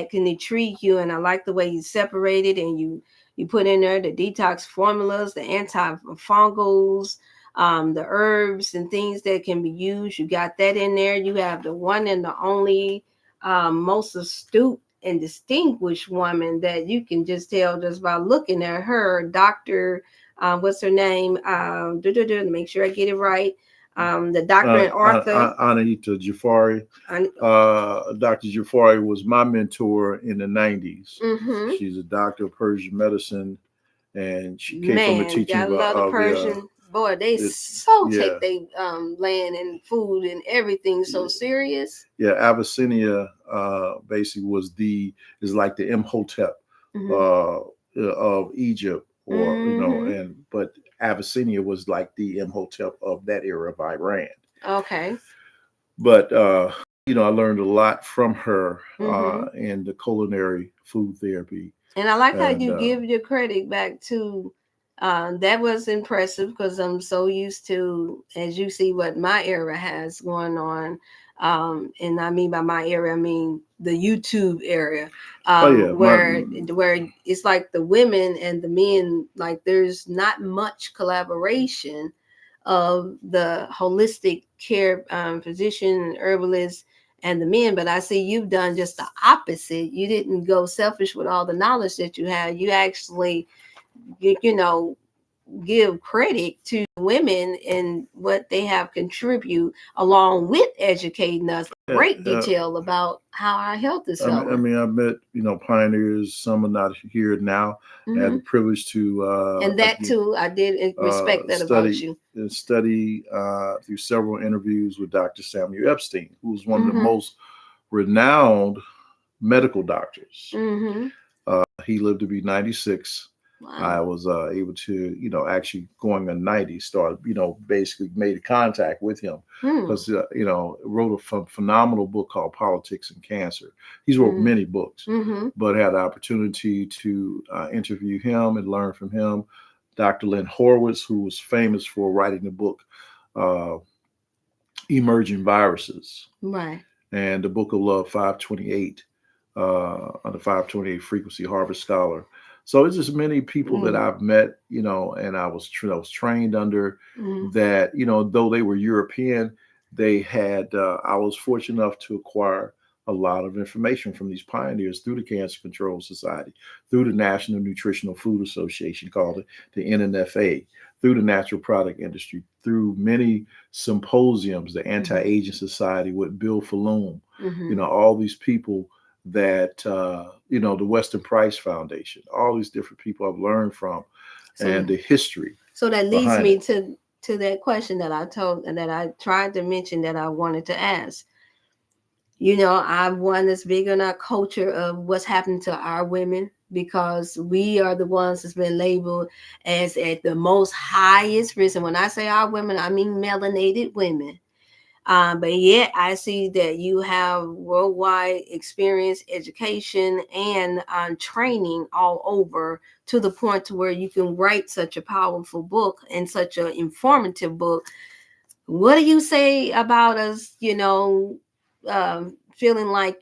can intrigue you. And I like the way you separate it, and you put in there the detox formulas, the antifungals, the herbs and things that can be used. You got that in there. You have the one and the only most astute and distinguished woman that you can just tell just by looking at her, Dr. What's her name? To make sure I get it right. The doctor and Arthur. Anahita Jafari. Dr. Jafari was my mentor in the 90s. Mm-hmm. She's a doctor of Persian medicine, and she came from the Man, teaching gotta love the of Persian. Boy, they so yeah, take they land and food and everything so serious. yeah. Abyssinia basically is like the Imhotep Mm-hmm. uh, of Egypt, or Mm-hmm. and but Abyssinia was like the Imhotep of that era of Iran. Okay. But I learned a lot from her Mm-hmm. in the culinary food therapy, And I like how and you give your credit back to that was impressive because I'm so used to, as you see, what my era has going on. And I mean by my area, I mean the YouTube area, Oh yeah, where it's like the women and the men, like there's not much collaboration of the holistic care physician, herbalist, and the men. But I see you've done just the opposite. You didn't go selfish with all the knowledge that you had. You actually, you know, give credit to women and what they have contribute, along with educating us in yeah. great detail about how our health is I failing. mean, I've met pioneers. Some are not here now. I had Hmm. the privilege to And that too, I did respect that about study you. through several interviews with Dr. Samuel Epstein, who was one of the Hmm. most renowned medical doctors. Hmm. He lived to be 96. I Wow. was able to, actually going on 90, started, basically made contact with him Hmm. because, wrote a phenomenal book called Politics and Cancer. He's wrote Hmm. many books, Hmm. but had the opportunity to interview him and learn from him. Dr. Lynn Horowitz, who was famous for writing the book uh, Emerging Viruses Right. and the Book of Love 528 on the 528 Frequency Harvard Scholar. So it's just many people that Mm. I've met, and I was trained under Mm. that, though they were European, they had, I was fortunate enough to acquire a lot of information from these pioneers through the Cancer Control Society, through the National Nutritional Food Association called the NNFA, through the natural product industry, through many symposiums, the Hmm. Anti-Aging Society with Bill Falloon, Hmm. all these people that the Weston Price Foundation, all these different people I've learned from, So, and the history so that leads behind me it. to that question that I told and that I tried to mention that I wanted to ask. I'm one that's big on our culture of what's happening to our women, because we are the ones that's been labeled as at the most highest risk. And when I say our women, I mean melanated women. But yet I see that you have worldwide experience, education, and training all over, to the point to where you can write such a powerful book and such an informative book. What do you say about us, feeling like,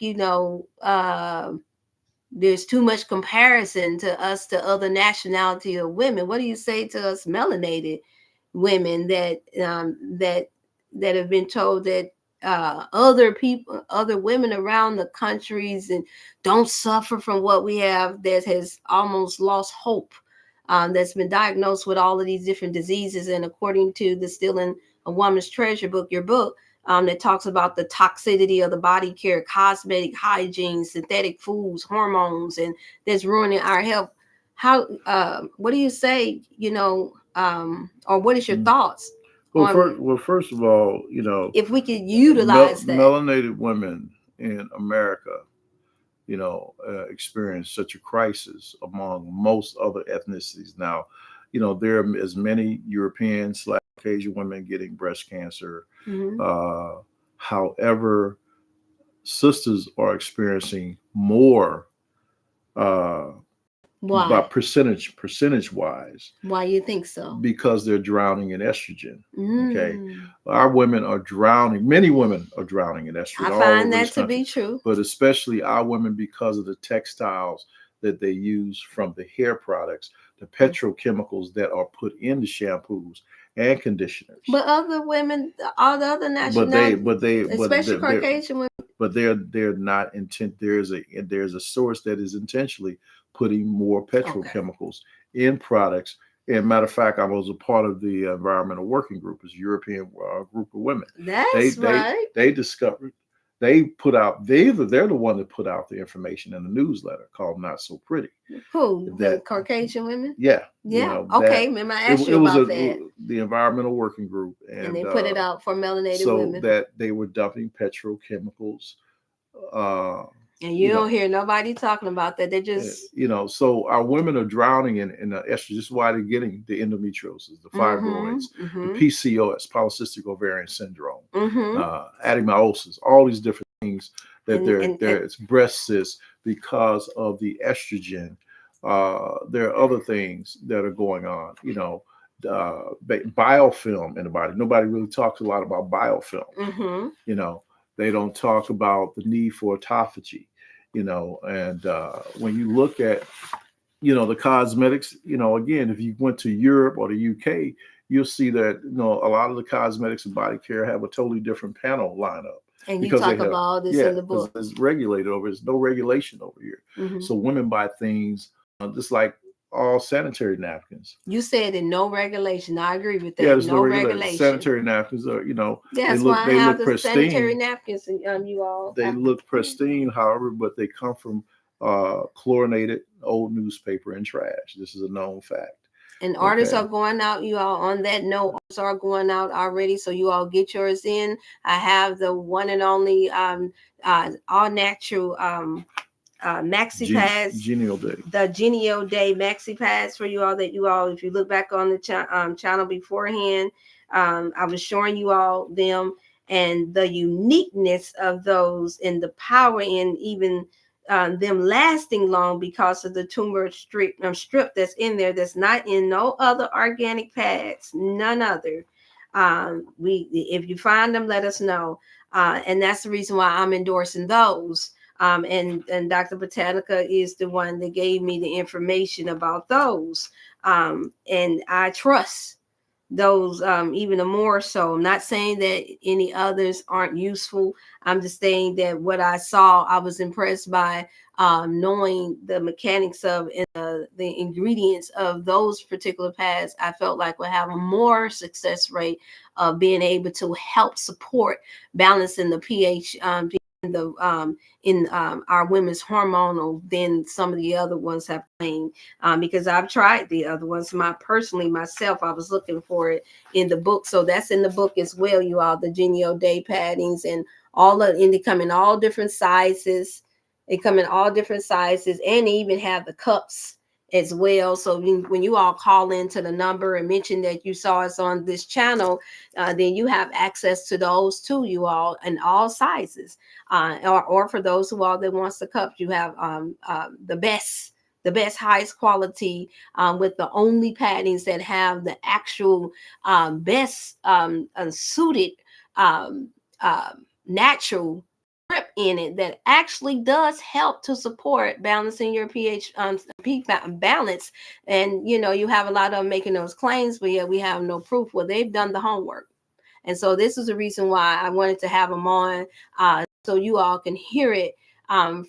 there's too much comparison to us to other nationality of women? What do you say to us melanated women that have been told that other people, other women around the countries, and don't suffer from what we have, that has almost lost hope, that's been diagnosed with all of these different diseases? And according to the Stealing a Woman's Treasure book, your book, that talks about the toxicity of the body care, cosmetic hygiene, synthetic foods, hormones, and that's ruining our health. How? What do you say? Or what is your thoughts on First of all, if we could utilize that? melanated women in America, experience such a crisis among most other ethnicities. Now, there are as many European / Asian women getting breast cancer. Hmm. Uh, However, sisters are experiencing more uh, by Why? percentage wise Why you think so? because they're drowning in estrogen. Okay, Mm. our women are drowning. Many women are drowning in estrogen I all find over this that to country, be true. but especially our women because of the textiles that they use from the hair products, the petrochemicals that are put in the shampoos and conditioners. But other women, all the other But they, nationalities, but they, but especially they're, Caucasian women. they're not intent. There's a source that is intentionally putting more Okay. petrochemicals in products. And matter of fact, I was a part of the environmental working group, as a European group of women. They That's they right. they discovered, they put out, they're the one that put out the information in the newsletter called Not So Pretty. Who? The That, Caucasian women? yeah, Yeah. that Okay. Remember I asked you it was about that. the environmental working group, And they and put it out for melanated so women. that they were dumping petrochemicals, uh, And you you don't know, hear nobody talking about that. They just. so our women are drowning in the estrogen. This is why they're getting the endometriosis, the Mm-hmm. fibroids, the Mm-hmm. PCOS, polycystic ovarian syndrome, Mm-hmm. adenomyosis, all these different things that And it's breast cysts because of the estrogen. There are other things that are going on, biofilm in the body. Nobody really talks a lot about biofilm, mm-hmm. you know. They don't talk about the need for autophagy, and when you look at the cosmetics, again, if you went to Europe or the UK, you'll see that a lot of the cosmetics and body care have a totally different panel lineup And you because they talk have, about all this yeah, in the because book. it's regulated over. There's no regulation over here, Hmm. so women buy things just like all sanitary napkins. You said in no regulation. I agree with Yeah, that. there's no No regulation. regulation. Sanitary napkins are, they That's look why I they have look the sanitary pristine. napkins, and you all They have. look pristine, however, but they come from chlorinated old newspaper and trash. This is a known fact. And artists Okay. are going out. You all, on that note, artists are going out already. So you all get yours in. I have the one and only all natural maxi pads, Genial day. the Genio Day maxi pads for you all, that you all, if you look back on the channel beforehand, I was showing you all them and the uniqueness of those and the power in even them lasting long because of the turmeric strip that's in there, that's not in no other organic pads, none other. We, if you find them, let us know. And that's the reason why I'm endorsing those. And Dr. Botanica is the one that gave me the information about those. And I trust those even more so. I'm not saying that any others aren't useful. I'm just saying that what I saw, I was impressed by, knowing the mechanics of and the ingredients of those particular pads. I felt like would have a more success rate of being able to help support balancing the pH, the in our women's hormonal than some of the other ones have claimed. Because I've tried the other ones. Personally myself, I was looking for it in the book, so that's in the book as well. You all, the Genio Day paddings and all of, and they come in all different sizes. They come in all different sizes, and they even have the cups as well. So when you all call into the number and mention that you saw us on this channel, then you have access to those too, you all, in all sizes. Or for those who all that wants the cups, you have the best highest quality, with the only paddings that have the actual best suited um, uh, natural grip in it that actually does help to support balancing your pH, balance. And you have a lot of them making those claims, but yet we have no proof. Well, they've done the homework. And so this is the reason why I wanted to have him on, so you all can hear it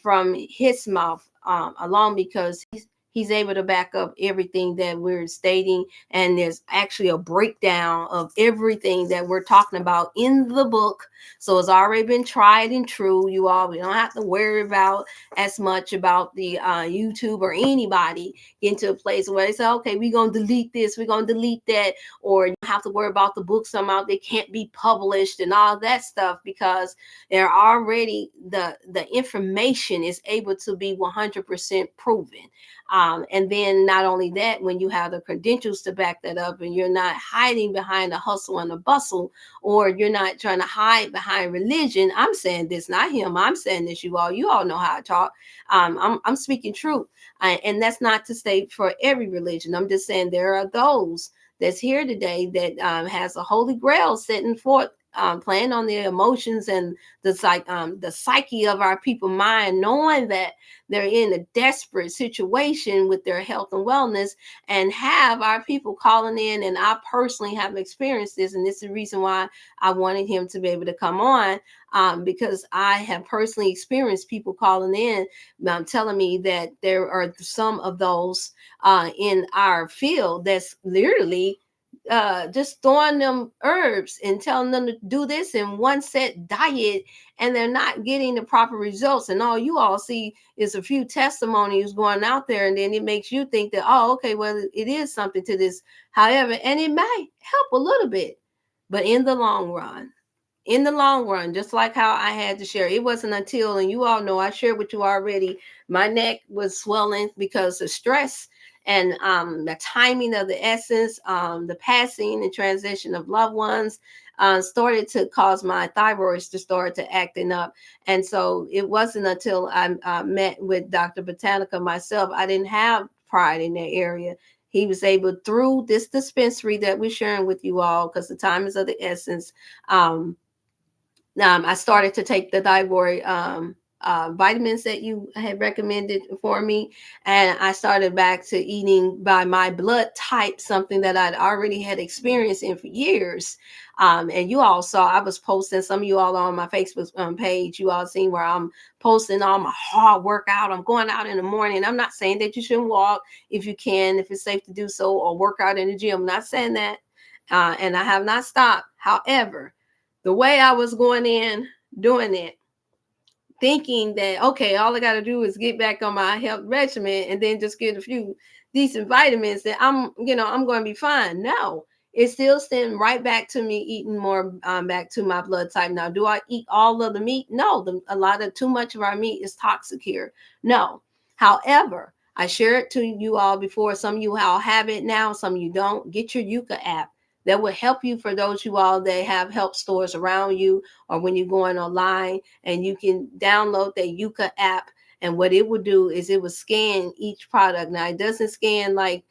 from his mouth, along, because he's able to back up everything that we're stating. And there's actually a breakdown of everything that we're talking about in the book. So it's already been tried and true. You all, we don't have to worry about as much about the YouTube or anybody getting to a place where they say, okay, we're going to delete this, we're going to delete that, or you have to worry about the book somehow they can't be published and all that stuff, because they're already, the information is able to be 100% proven. And then not only that, when you have the credentials to back that up, and you're not hiding behind the hustle and the bustle, or you're not trying to hide behind religion. I'm saying this, not him. I'm saying this, you all know how I talk. I'm speaking truth. And that's not to say for every religion. I'm just saying there are those that's here today that has a holy grail setting forth, playing on the emotions and the psyche of our people mind, knowing that they're in a desperate situation with their health and wellness, and have our people calling in. And I personally have experienced this, and this is the reason why I wanted him to be able to come on, because I have personally experienced people calling in, telling me that there are some of those in our field that's literally just throwing them herbs and telling them to do this in one set diet, and they're not getting the proper results. And all you all see is a few testimonies going out there, and then it makes you think that, oh, okay, well, it is something to this. However, and it might help a little bit, but in the long run, just like how I had to share, it wasn't until, and you all know I shared with you already, my neck was swelling because of stress, and the timing of the essence, the passing and transition of loved ones, started to cause my thyroids to start to acting up. And so it wasn't until I met with Dr. Botanica myself, I didn't have pride in that area. He was able, through this dispensary that we're sharing with you all, because the time is of the essence, um, I started to take the thyroid vitamins that you had recommended for me, and I started back to eating by my blood type, something that I'd already had experience in for years. And you all saw I was posting, some of you all on my Facebook page, you all seen where I'm posting all my hard workout. I'm going out in the morning. I'm not saying that you shouldn't walk if you can, if it's safe to do so, or work out in the gym. I'm not saying that. And I have not stopped. However, the way I was going in doing it, thinking that okay, all I got to do is get back on my health regimen and then just get a few decent vitamins that I'm going to be fine. No, it's still sending right back to me eating more back to my blood type. Now, do I eat all of the meat? No, a lot of too much of our meat is toxic here. No. However, I shared it to you all before. Some of you all have it now, some of you don't. Get your Yuka app. That will help you for those you all that have help stores around you, or when you're going online, and you can download the Yuka app. And what it would do is it would scan each product. Now, it doesn't scan like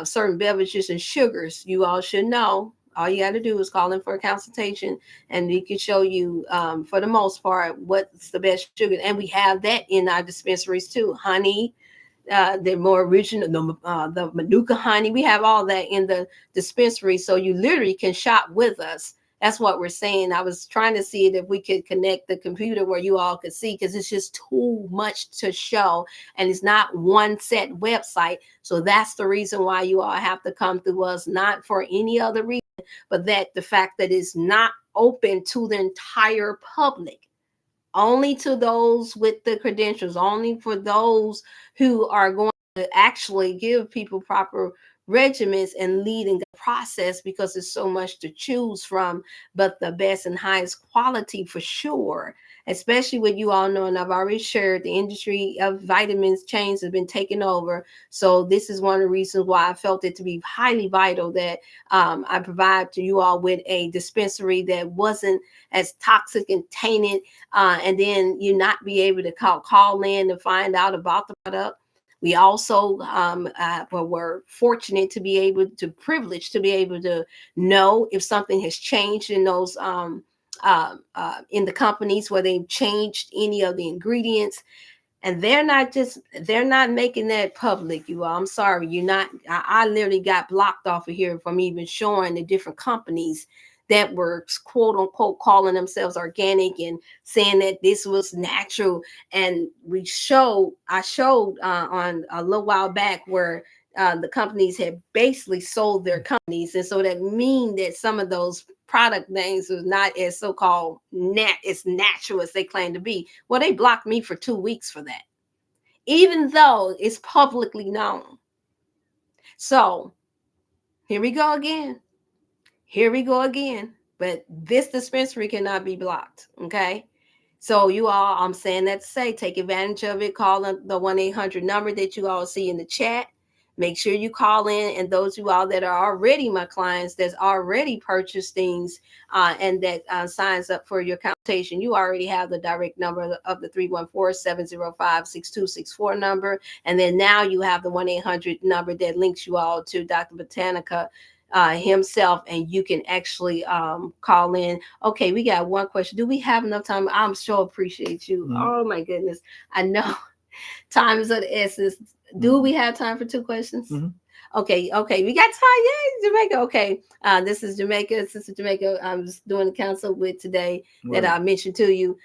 certain beverages and sugars. You all should know. All you got to do is call in for a consultation, and we can show you, for the most part, what's the best sugar. And we have that in our dispensaries too. Honey, the more original, the Manuka honey. We have all that in the dispensary, so you literally can shop with us. That's what we're saying. I was trying to see it if we could connect the computer where you all could see, because it's just too much to show, and it's not one set website. So that's the reason why you all have to come through us, not for any other reason, but that the fact that it's not open to the entire public, only to those with the credentials, only for those who are going to actually give people proper regimens and leading the process, because there's so much to choose from, but the best and highest quality for sure. Especially with you all know, and I've already shared, the industry of vitamins chains has been taken over. So this is one of the reasons why I felt it to be highly vital that I provide to you all with a dispensary that wasn't as toxic and tainted, and then you not be able to call in and find out about the product. We also were fortunate to be able to, privileged to be able to know if something has changed in those in the companies where they've changed any of the ingredients. And they're not making that public, you all. I'm sorry, you're not. I literally got blocked off of here from even showing the different companies that were quote unquote calling themselves organic and saying that this was natural. And I showed on a little while back where the companies had basically sold their companies, and so that mean that some of those product names was not as so-called as natural as they claim to be. Well, they blocked me for 2 weeks for that, even though it's publicly known. So here we go again. Here we go again. But this dispensary cannot be blocked. Okay. So you all, I'm saying that to say, take advantage of it. Call the 1-800 number that you all see in the chat. Make sure you call in, and those of you all that are already my clients, that's already purchased things, and that signs up for your consultation, you already have the direct number of the 314-705-6264 number. And then now you have the 1-800 number that links you all to Dr. Botanica himself, and you can actually call in. Okay, we got one question. Do we have enough time? I'm sure appreciate you. Mm-hmm. Oh my goodness. I know time is of the essence. Do we have time for 2 questions? Mm-hmm. Okay, we got time. Yay, Jamaica. Okay, this is Jamaica. Sister Jamaica, I'm just doing the counsel with today that I mentioned to you.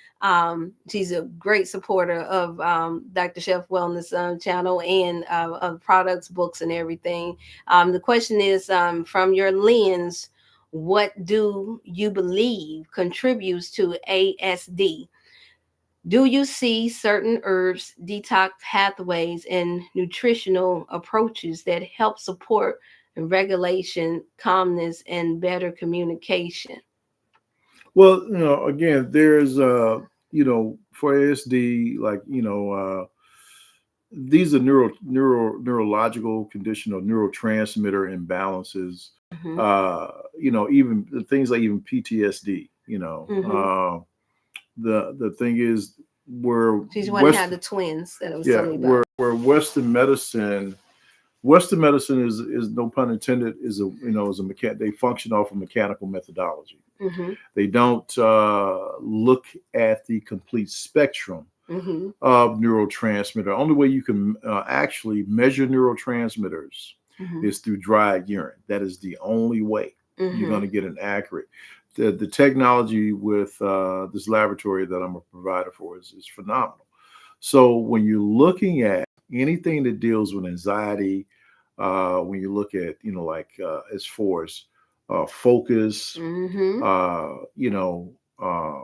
She's a great supporter of DrChef Wellness channel and of products, books, and everything. The question is, from your lens, what do you believe contributes to ASD? Do you see certain herbs, detox pathways, and nutritional approaches that help support regulation, calmness, and better communication? Well, again, there's for ASD, like these are neurological condition or neurotransmitter imbalances. Mm-hmm. Even things like even PTSD. Mm-hmm. The thing is, she's one had the twins that I was telling you about. Where Western medicine Western medicine is no pun intended, is a they function off of mechanical methodology. Mm-hmm. They don't look at the complete spectrum Mm-hmm. of neurotransmitter. Only way you can actually measure neurotransmitters Mm-hmm. is through dry urine. That is the only way you're going Mm-hmm. to get an accurate. The technology with this laboratory that I'm a provider for is phenomenal. So when you're looking at anything that deals with anxiety, when you look at like as far as focus, Mm-hmm. uh, you know, uh,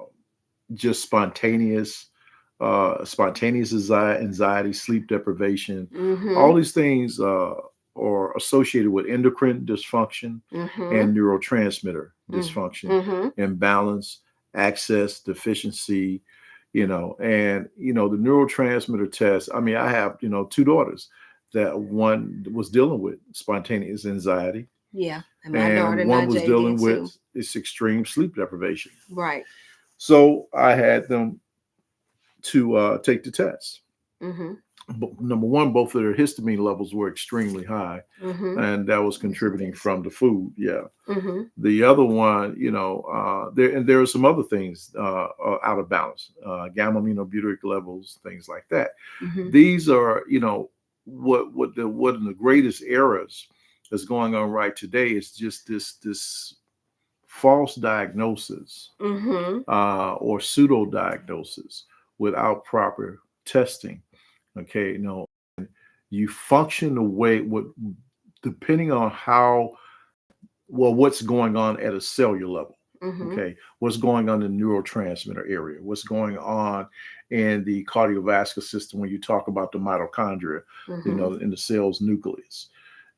just spontaneous anxiety, sleep deprivation, Mm-hmm. all these things are associated with endocrine dysfunction Mm-hmm. and neurotransmitter dysfunction, Mm-hmm. imbalance, access deficiency, and the neurotransmitter test. I mean, I have two daughters that one was dealing with spontaneous anxiety Yeah. And my and daughter one was Najee did dealing with too. this extreme sleep deprivation. Right. So I had them to take the test. Mm-hmm. But number one, both of their histamine levels were extremely high, Mm-hmm. and that was That's what contributing they from said. the food. Yeah. Mm-hmm. The other one, there are some other things out of balance, gamma aminobutyric levels, things like that. Mm-hmm. These are, what in the greatest errors that's going on right today is just this false diagnosis Mm-hmm. or pseudo diagnosis without proper testing. Okay, you function the way what depending on what's going on at a cellular level. Mm-hmm. Okay, what's going on in the neurotransmitter area? What's going on in the cardiovascular system when you talk about the mitochondria? Mm-hmm. In the cell's nucleus.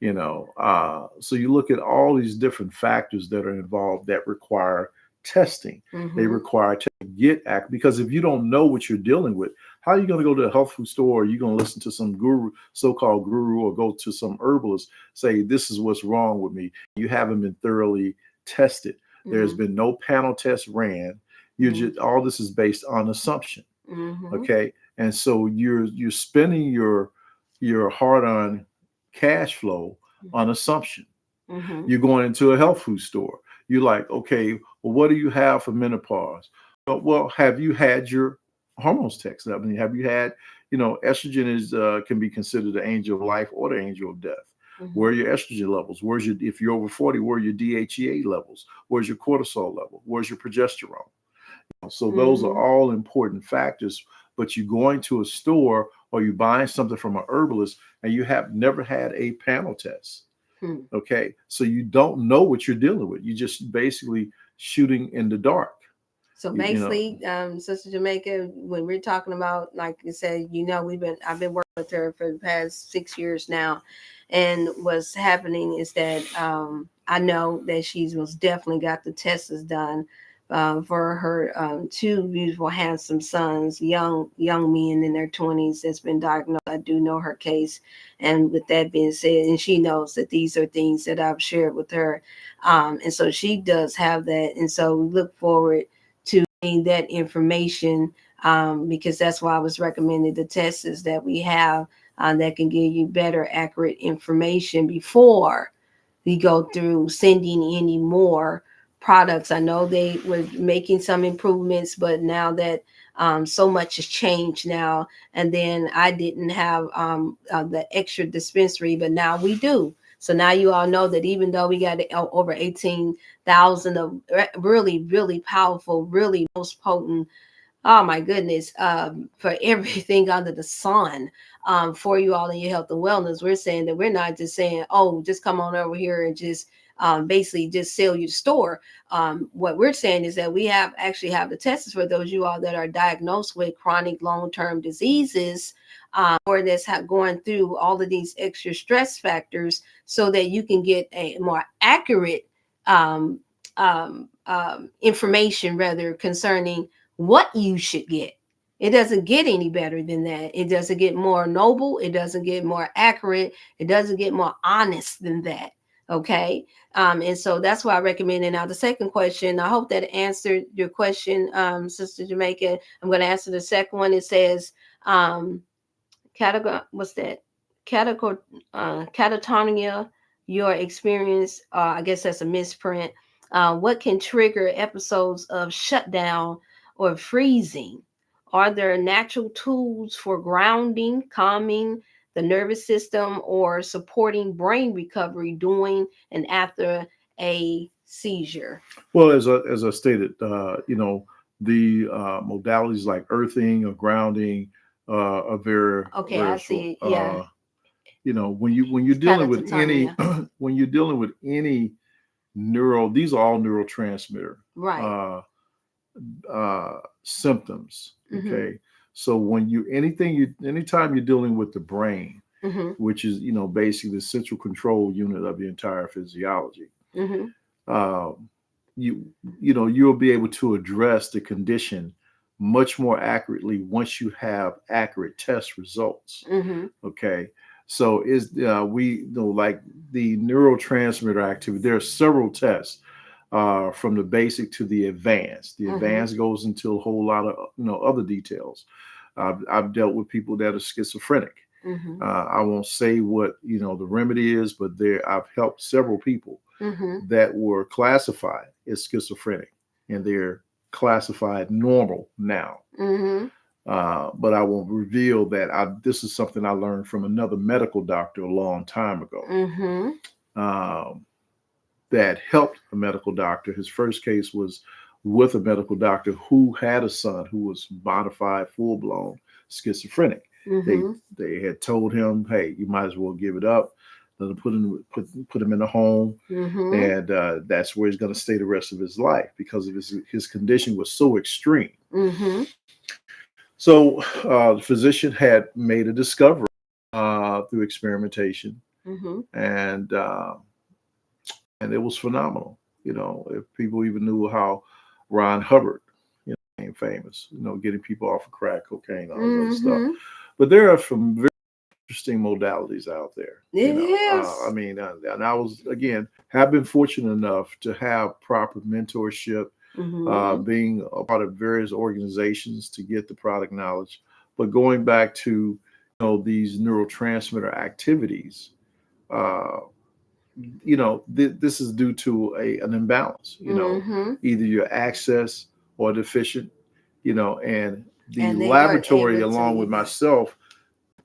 So you look at all these different factors that are involved that require testing. They Mm-hmm. require to get act because if you don't know what you're dealing with, how are you going to go to a health food store? Or are you going to listen to some guru, so-called guru, or go to some herbalist say this is what's wrong with me? You haven't been thoroughly tested. There's Mm-hmm. been no panel test ran. You just all this is based on assumption. Mm-hmm. Okay, and so you're spending your hard-earned cash flow on assumption. Mm-hmm. You're going into a health food store. You're like, okay, well, what do you have for menopause? Well, have you had your hormones tested? I mean, have you had, estrogen is can be considered the angel of life or the angel of death. Mm-hmm. Where are your estrogen levels? Where's your, if you're over 40, where are your DHEA levels? Where's your cortisol level? Where's your progesterone? So those are Mm-hmm. all important factors. But you going to a store or you buying something from an herbalist and you have never had a panel test. Hmm. Okay, so you don't know what you're dealing with. You just basically shooting in the dark. So You know. basically, Sister Jamaica, when we're talking about, like you said, I've been working with her for the past 6 years now, and what's happening is that I know that she's most definitely got the tests done for her two beautiful, handsome sons, young men in their 20s that's been diagnosed. I do know her case, and with that being said, and she knows that these are things that I've shared with her, and so she does have that, and so we look forward to that information because that's why I was recommending the tests that we have that can give you better, accurate information before we go through sending any more products. I know they were making some improvements, but now that so much has changed now, and then I didn't have the extra dispensary, but now we do. So now you all know that even though we got over 18,000 of really, really powerful, really most potent, oh my goodness, for everything under the sun, for you all in your health and wellness, we're saying that we're not just saying, oh, just come on over here and just basically just sell you the store. What we're saying is that we actually have the tests for those you all that are diagnosed with chronic long-term diseases, or that's going through all of these extra stress factors, so that you can get a more accurate um, information, rather, concerning what you should get. It doesn't get any better than that. It doesn't get more noble. It doesn't get more accurate. It doesn't get more honest than that. Okay. And so that's why I recommend it. Now, the second question, I hope that answered your question, Sister Jamaica. I'm going to answer the second one. It says, category, what's that? Cataco- catatonia, your experience, I guess that's a misprint. What can trigger episodes of shutdown or freezing? Are there natural tools for grounding, calming the nervous system, or supporting brain recovery during and after a seizure? Well, as I stated, the modalities like earthing or grounding are very Okay, I versatile. see. Yeah, When you're dealing with any catatonia. when you're dealing with any neural, these are all neurotransmitter Right. uh, symptoms. Mm-hmm. Okay, so anytime you're dealing with the brain, Mm-hmm. which is basically the central control unit of the entire physiology, Mm-hmm. um, you'll be able to address the condition much more accurately once you have accurate test results. Mm-hmm. Okay, so is we know like the neurotransmitter activity. There are several tests from the basic to the advanced. The Mm-hmm. advanced goes into a whole lot of other details. I've dealt with people that are schizophrenic. Mm-hmm. I won't say what the remedy is, but there I've helped several people Mm-hmm. that were classified as schizophrenic, and they're classified normal now. Mm-hmm. But I won't reveal that. This is something I learned from another medical doctor a long time ago. Mm-hmm. Um, that helped a medical doctor. His first case was with a medical doctor who had a son who was bona fide, full blown schizophrenic. They Mm-hmm. they had told him, "Hey, you might as well give it up. Let him put him in a home, Mm-hmm. and that's where he's going to stay the rest of his life because of his condition was so extreme." Mm-hmm. So the physician had made a discovery through experimentation, Mm-hmm. and it was phenomenal. If people even knew how Ron Hubbard, became famous, getting people off of crack cocaine, all that other stuff. Mm-hmm. But there are some very interesting modalities out there. It I is. mean, and I was again have been fortunate enough to have proper mentorship, Mm-hmm. being a part of various organizations to get the product knowledge. But going back to these neurotransmitter activities, uh, this is due to an imbalance. Mm-hmm. Either your access or deficient. And the And then you're laboratory, able along with to myself,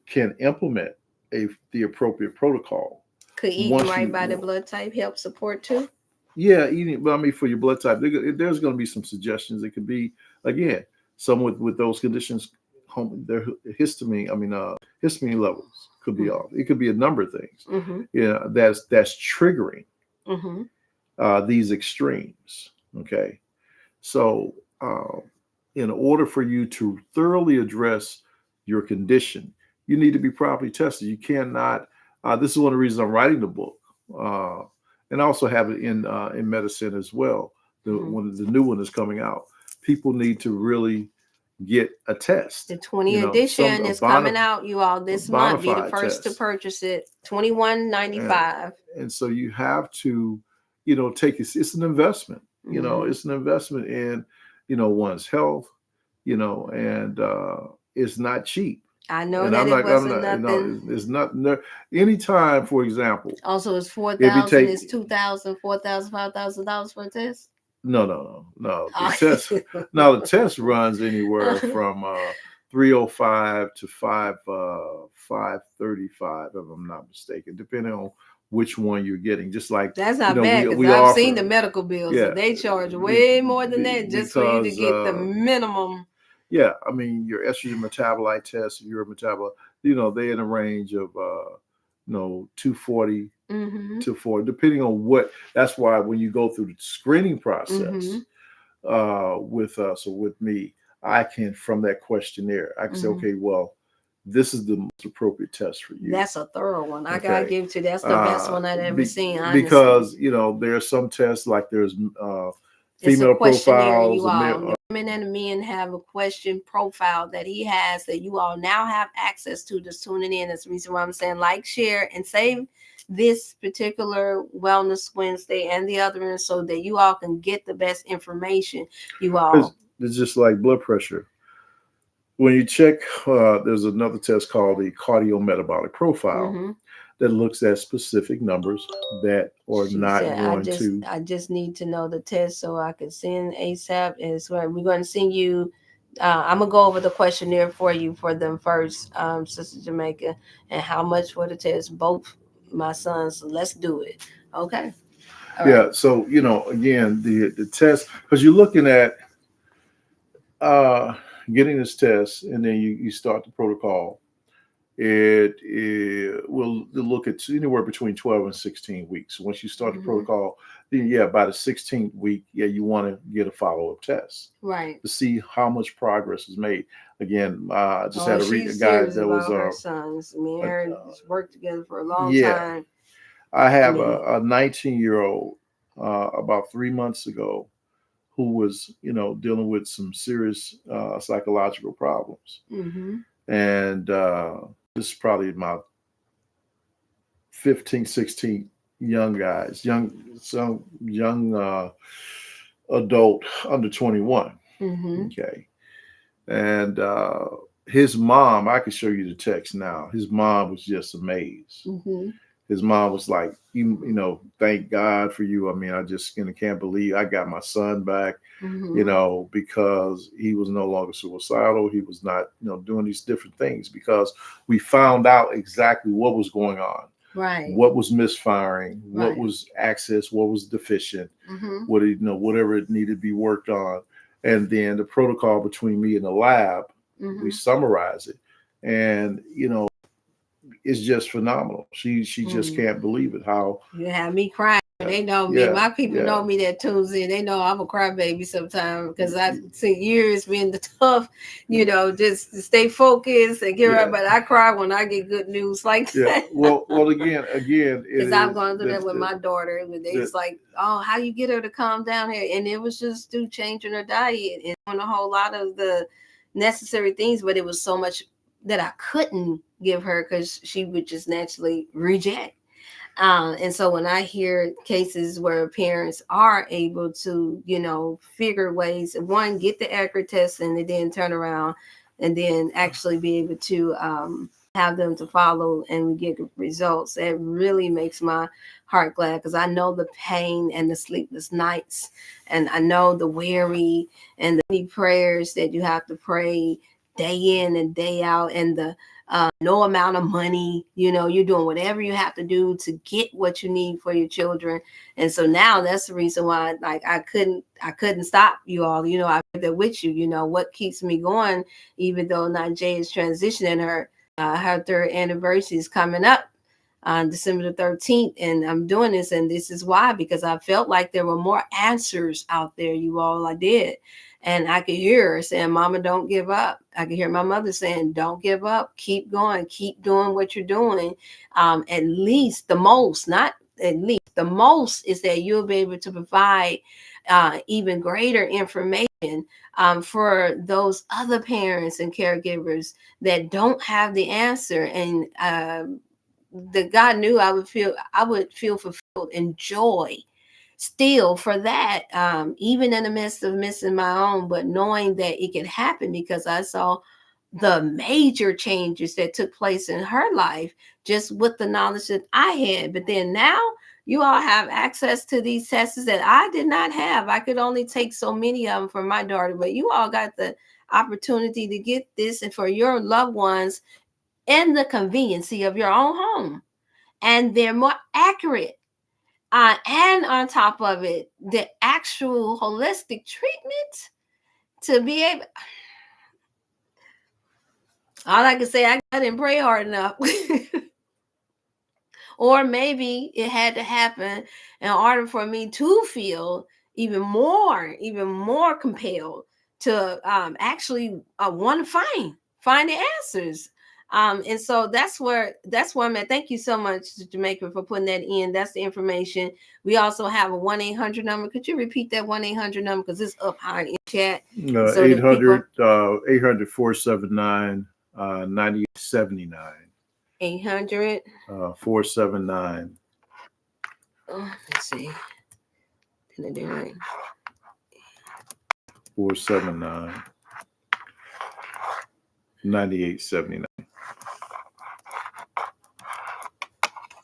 can implement the appropriate protocol could eating once right you by the blood type help support too. yeah, eating. But I mean, for your blood type, there's going to be some suggestions. It could be again, some with those conditions, their histamine. I mean, histamine levels could be off. It could be a number of things. Mm-hmm. Yeah, that's triggering Mm-hmm. these extremes. Okay, so in order for you to thoroughly address your condition, you need to be properly tested. You cannot. This is one of the reasons I'm writing the book, uh, and I also have it in medicine as well. Mm-hmm. The new one is coming out. People need to really get a test. The 20 edition A is coming out, you all, a this bona month. Be the fide first to test, purchase it. 21.95. and so you have to, take it's an investment. Mm-hmm. It's an investment in, one's health, and it's not cheap. I know And that it I'm wasn't not, nothing. it's not there. Anytime, for example, Also, it's if you 4,000, take, it's 2,000, 4,000, $5,000 for a test. no, the Oh. test, now the test runs anywhere from 305 to 535, if I'm not mistaken, depending on which one you're getting. Just like, That's not bad because we I've seen the offer, medical bills yeah, and they charge way more than that just for you to because get the minimum. yeah, I mean, your estrogen metabolite test, your metabolite, they're in a range of 240 Mm-hmm. to 4, depending on what. That's why when you go through the screening Mm-hmm. process with us or with me, I can, from that questionnaire, I can say, Mm-hmm. okay, well, this is the most appropriate test for you. That's a thorough one. I gotta Okay. give it to you. That's the best one I've ever seen, honestly. Because, there are some tests like there's It's a female questionnaire, profiles, you a all. male, The women and the men have a question profile that he has that you all now have access to just tuning in. That's the reason why I'm saying like, share, and save this particular Wellness Wednesday and the other one so that you all can get the best information. You all. it's just like blood pressure. When you check, there's another test called the cardiometabolic profile Mm-hmm. that looks at specific numbers that are She not said, going to. I just need to know the test so I can send ASAP. And so we're going to send you. I'm gonna go over the questionnaire for you for them first, Sister Jamaica, and how much for the test. Both my sons. So let's do it. Okay. All right. Yeah. So again, the test, because you're looking at uh, getting this test, and then you start the protocol. It will look at anywhere between 12 and 16 weeks. So once you start the Mm-hmm. protocol, then yeah, by the 16th week, yeah, you want to get a follow-up test Right. to see how much progress is made. Again, I just Oh, had a she's guy serious that was about her sons. Me and her just worked together for a long yeah, time. I I have mean, a 19-year-old about 3 months ago who was dealing with some serious psychological problems, mm-hmm. and this is probably my 15, 16 young guys, some young adult under 21. Mm-hmm. Okay. And his mom, I can show you the text now. His mom was just amazed. Mm-hmm. His mom was like, thank God for you. I mean, I just can't believe I got my son back, Mm-hmm. because he was no longer suicidal. He was not, doing these different things because we found out exactly what was going on, Right. what was misfiring, what Right. was access, what was deficient, Mm-hmm. whatever it needed to be worked on, and then the protocol between me and the lab, we Mm-hmm. summarize it, and it's just phenomenal. She just Mm. can't believe it. How You have me crying. They know me. yeah, My people yeah, know me that tunes in. They know I'm a crybaby sometimes because I spent years being the tough, just to stay focused and get right. yeah, But I cry when I get good news like yeah. that. Well, again, it Because I've is gone through that with my daughter. They the just like, oh, how you get her to calm down here? And it was just through changing her diet and doing a whole lot of the necessary things. But it was so much that I couldn't give her because she would just naturally reject. And so when I hear cases where parents are able to, figure ways, one, get the accurate test and then turn around and then actually be able to have them to follow and we get results, it really makes my heart glad because I know the pain and the sleepless nights and I know the weary and the many prayers that you have to pray day in and day out and the no amount of money, you're doing whatever you have to do to get what you need for your children. And so now that's the reason why, like, I couldn't stop you all, I did that with you, what keeps me going, even though Najee is transitioning her third anniversary is coming up on December the 13th. And I'm doing this. And this is why, because I felt like there were more answers out there, you all. I did. And I could hear her saying, Mama, don't give up. I could hear my mother saying, don't give up. Keep going. Keep doing what you're doing. At least the most, not at least, the most is that you'll be able to provide even greater information for those other parents and caregivers that don't have the answer. And that God knew I would feel fulfilled and joy still for that, even in the midst of missing my own, but knowing that it could happen because I saw the major changes that took place in her life just with the knowledge that I had. But then now you all have access to these tests that I did not have. I could only take so many of them for my daughter, but you all got the opportunity to get this and for your loved ones in the conveniency of your own home. And they're more accurate. And on top of it, the actual holistic treatment to be able, all I can say, I didn't pray hard enough. Or maybe it had to happen in order for me to feel even more compelled to actually want to find the answers. And so that's where I'm at. Thank you so much, Jamaica, for putting that in. That's the information. We also have a 1-800 number. Could you repeat that 1-800 number because it's up high in chat so that people 800 479 9879. 800. 479. Let's see. Can I do it right? 479. 98.79.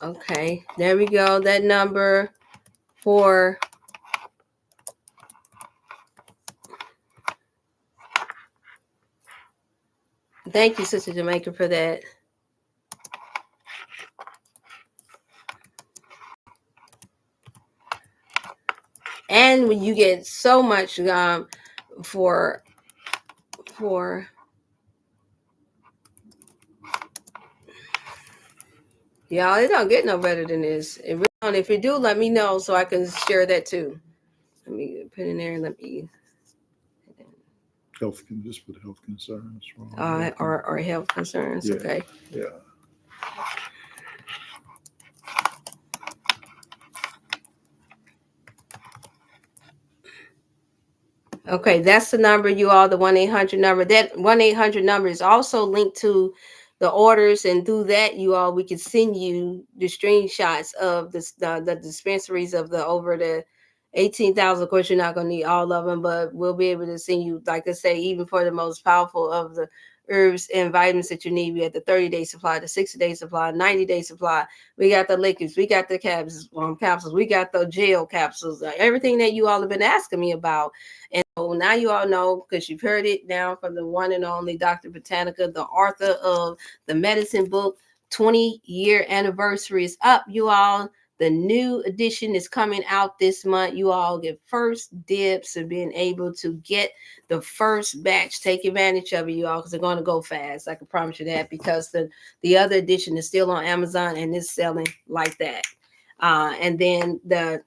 Okay, there we go. That number for thank you, Sister Jamaica, for that. And when you get so much for for y'all, it don't get no better than this. It really don't. If you do, let me know so I can share that too. Let me put in there. Let me Health can just put health concerns wrong. or health concerns. Yeah, Okay. yeah. Okay, that's the number, you all, the 1-800 number. That 1-800 number is also linked to the orders, and through that, you all, we can send you the screenshots of the dispensaries of the over the 18,000. Of course, you're not going to need all of them, but we'll be able to send you, like I say, even for the most powerful of the herbs and vitamins that you need. We have the 30-day supply, the 60-day supply, 90-day supply. We got the liquids, we got the capsules, we got the gel capsules, everything that you all have been asking me about. And so now you all know, because you've heard it now from the one and only Dr. Botanica, the author of the medicine book. 20-year anniversary is up, you all. The new edition is coming out this month. You all get first dibs of being able to get the first batch. Take advantage of it, you all, because they're going to go fast. I can promise you that, because the other edition is still on Amazon and it's selling like that. And then the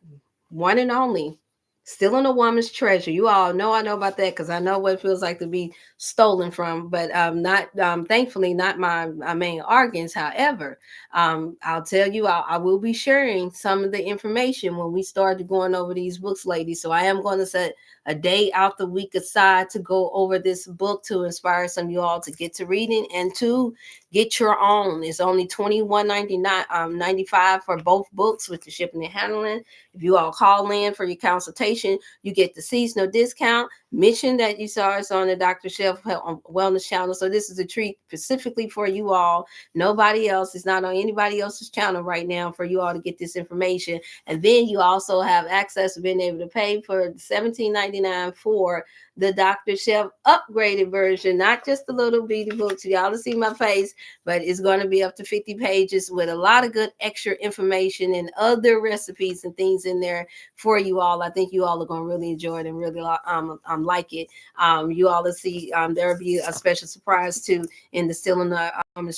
one and only, still in a woman's treasure. You all know I know about that, because I know what it feels like to be stolen from, but not thankfully not my main organs. However, I'll tell you, I will be sharing some of the information when we started going over these books, ladies. So I am going to set a day out the week aside to go over this book, to inspire some of you all to get to reading and to get your own. It's only $21.95 for both books with the shipping and handling. If you all call in for your consultation, you get the seasonal discount. Mention that you saw us on the DrChef Wellness channel. So this is a treat specifically for you all. Nobody else. It's not on anybody else's channel right now for you all to get this information. And then you also have access to being able to pay for $17.99 for the DrChef upgraded version, not just the little bitty books. Y'all to see my face, but it's going to be up to 50 pages with a lot of good extra information and other recipes and things in there for you all. I think you all are going to really enjoy it and really like it. You all will see there will be a special surprise too in the Still in the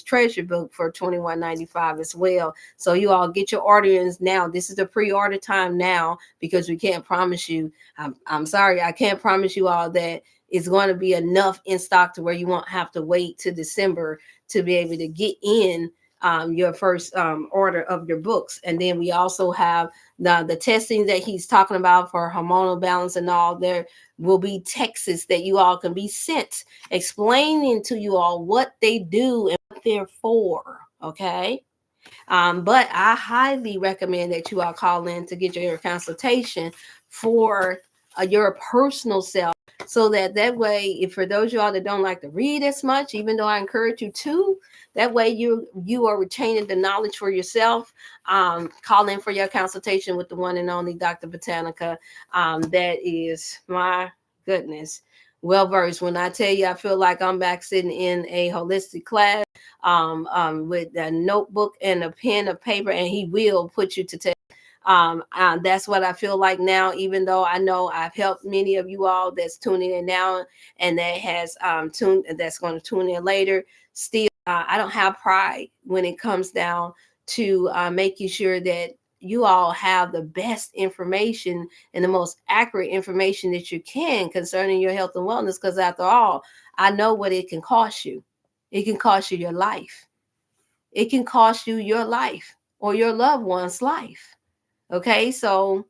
Treasure book for $21.95 as well. So you all get your orderings now. This is the pre-order time now, because we can't promise you. I'm sorry, I can't promise you all that it's going to be enough in stock to where you won't have to wait to December to be able to get in your first order of your books. And then we also have the testing that he's talking about for hormonal balance and all. There will be texts that you all can be sent explaining to you all what they do and what they're for. Okay. But I highly recommend that you all call in to get your consultation for your personal self, so that way, if for those of y'all that don't like to read as much, even though I encourage you to, that way you are retaining the knowledge for yourself. Call in for your consultation with the one and only Dr. Botanica. That is, my goodness, well versed. When I tell you, I feel like I'm back sitting in a holistic class with a notebook and a pen of paper, and he will put you to test. That's what I feel like now, even though I know I've helped many of you all that's tuning in now and that has that's going to tune in later. Still, I don't have pride when it comes down to making sure that you all have the best information and the most accurate information that you can concerning your health and wellness, because after all, I know what it can cost you. It can cost you your life. It can cost you your life or your loved one's life. Okay, so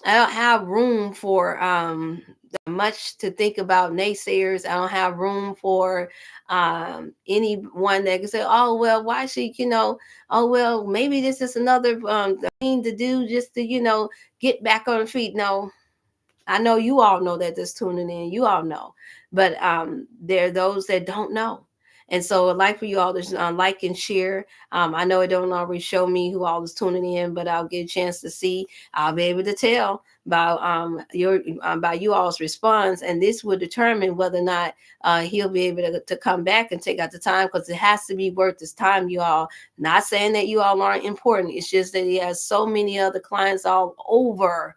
I don't have room for much to think about naysayers. I don't have room for anyone that can say, "Oh well, why should Oh well, maybe this is another thing to do just to get back on the feet." No, I know you all know that that's tuning in. You all know, but there are those that don't know. And so I'd like for you all to like and share. I know it don't always show me who all is tuning in, but I'll get a chance to see. I'll be able to tell by you all's response, and this will determine whether or not he'll be able to come back and take out the time, because it has to be worth his time, you all. Not saying that you all aren't important. It's just that he has so many other clients all over